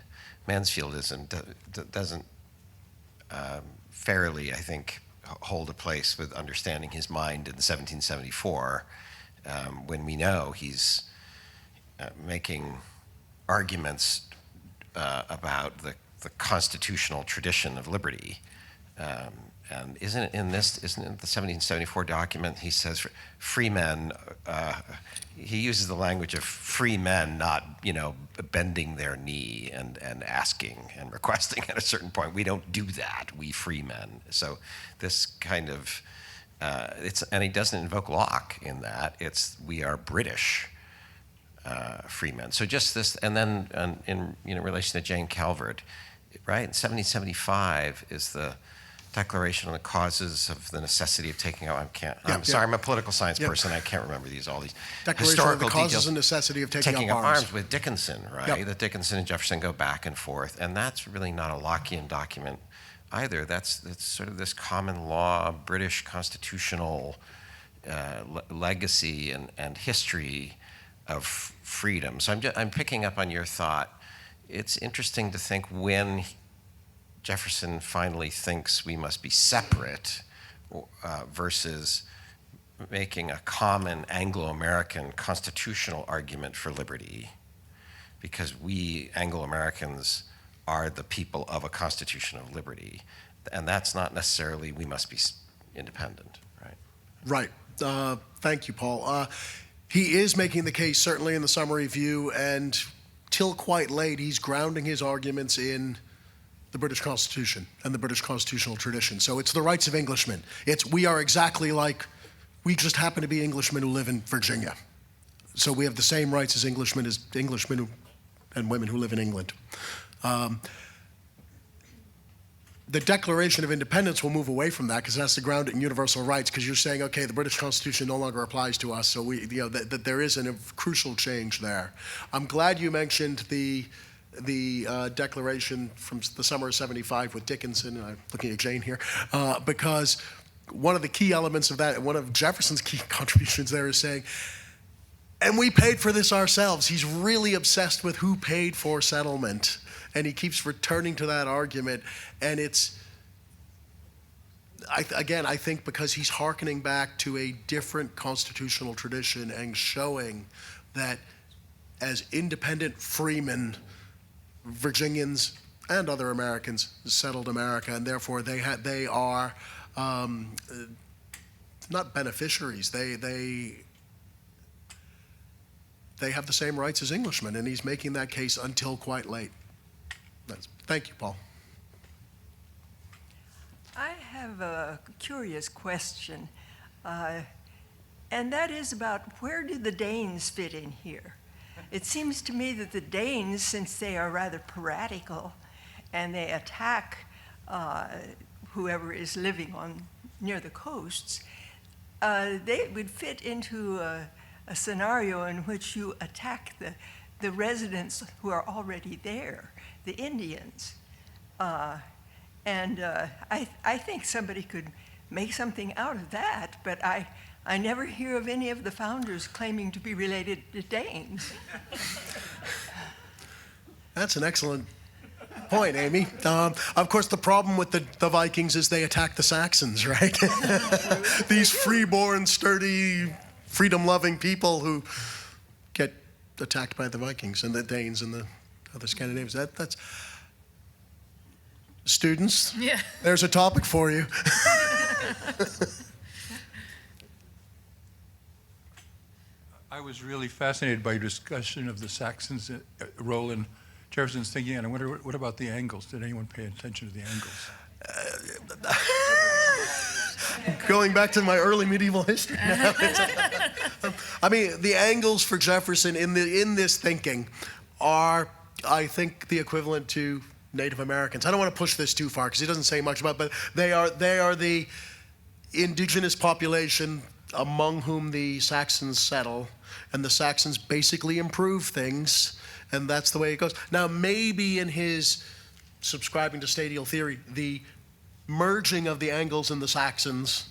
Mansfieldism, doesn't fairly, I think, hold a place with understanding his mind in 1774, when we know he's making arguments about the constitutional tradition of liberty. And isn't it in the 1774 document, he says free men, he uses the language of free men not, bending their knee and asking and requesting at a certain point. We don't do that, we free men. So this kind of, and he doesn't invoke Locke in that, we are British free men. So just this, and then in relation to Jane Calvert, right, in 1775 is the Declaration on the Causes of the Necessity of Taking Out. I'm sorry, I'm a political science person. I can't remember all these Declaration historical of the Causes details. and Necessity of Taking Up Up Arms. with Dickinson, right? Yep. That Dickinson and Jefferson go back and forth, and that's really not a Lockean document either. That's sort of this common law, British constitutional legacy and history of freedom. So I'm picking up on your thought. It's interesting to think when Jefferson finally thinks we must be separate versus making a common Anglo-American constitutional argument for liberty, because we Anglo-Americans are the people of a constitution of liberty, and that's not necessarily we must be independent, right? Right. Thank you, Paul. He is making the case, certainly in the summary view, and till quite late, he's grounding his arguments in the British Constitution and the British constitutional tradition. So it's the rights of Englishmen. We are exactly like, we just happen to be Englishmen who live in Virginia. So we have the same rights as Englishmen and women who live in England. The Declaration of Independence will move away from that because it has to ground it in universal rights, because you're saying, okay, the British Constitution no longer applies to us, so that there is a crucial change there. I'm glad you mentioned the declaration from the summer of '75 with Dickinson, and I'm looking at Jane here, because one of the key elements of that, one of Jefferson's key contributions there is saying, and we paid for this ourselves. He's really obsessed with who paid for settlement, and he keeps returning to that argument, and I think because he's hearkening back to a different constitutional tradition and showing that as independent freemen, Virginians and other Americans settled America, and therefore they are not beneficiaries. They they have the same rights as Englishmen, and he's making that case until quite late. Thank you, Paul. I have a curious question, and that is about where do the Danes fit in here? It seems to me that the Danes, since they are rather piratical and they attack whoever is living near the coasts, they would fit into a scenario in which you attack the residents who are already there, the Indians. And I think somebody could make something out of that, but I never hear of any of the founders claiming to be related to Danes. That's an excellent point, Amy. Of course, the problem with the Vikings is they attack the Saxons, right? These freeborn, sturdy, freedom-loving people who get attacked by the Vikings and the Danes and the other Scandinavians. That's students. Yeah. There's a topic for you. I was really fascinated by your discussion of the Saxons' role in Jefferson's thinking, and I wonder, what about the Angles? Did anyone pay attention to the Angles? Going back to my early medieval history now. I mean, the Angles for Jefferson in this thinking are, I think, the equivalent to Native Americans. I don't want to push this too far because he doesn't say much about it, but they are the indigenous population among whom the Saxons settle, and the Saxons basically improve things, and that's the way it goes. Now, maybe in his subscribing to stadial theory, the merging of the Angles and the Saxons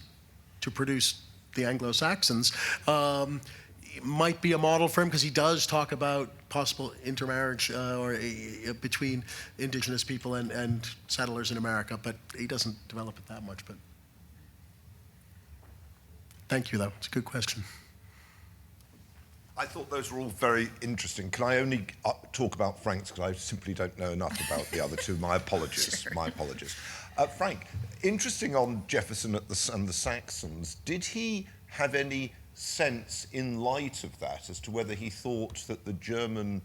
to produce the Anglo-Saxons might be a model for him, because he does talk about possible intermarriage between indigenous people and settlers in America, but he doesn't develop it that much. But thank you, though. It's a good question. I thought those were all very interesting. Can I only talk about Frank's, because I simply don't know enough about the other two. My apologies. Sure. My apologies. Frank, interesting on Jefferson and the Saxons. Did he have any sense in light of that as to whether he thought that the German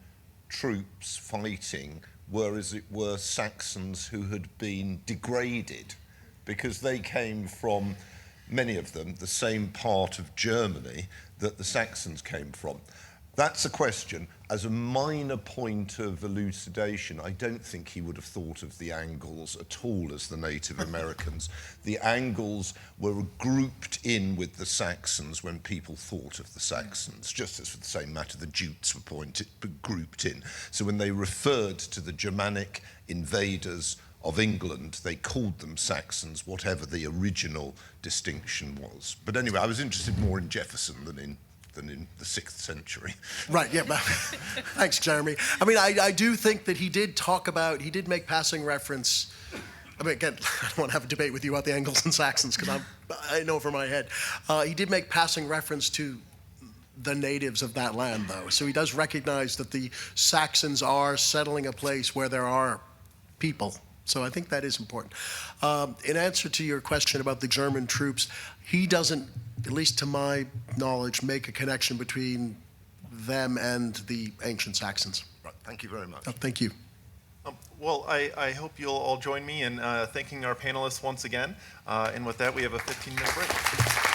troops fighting were, as it were, Saxons who had been degraded because they came from, many of them, the same part of Germany that the Saxons came from? That's a question. As a minor point of elucidation, I don't think he would have thought of the Angles at all as the Native Americans. The Angles were grouped in with the Saxons when people thought of the Saxons, just as for the same matter the Jutes were grouped in. So when they referred to the Germanic invaders of England, they called them Saxons, whatever the original distinction was. But anyway, I was interested more in Jefferson than in the 6th century. Right, yeah. Thanks, Jeremy. I mean, I do think that he did make passing reference. I mean, again, I don't want to have a debate with you about the Angles and Saxons, because I know from my head. He did make passing reference to the natives of that land, though. So he does recognize that the Saxons are settling a place where there are people. So I think that is important. In answer to your question about the German troops, he doesn't, at least to my knowledge, make a connection between them and the ancient Saxons. Right, thank you very much. Thank you. Well, I hope you'll all join me in thanking our panelists once again. And with that, we have a 15-minute break.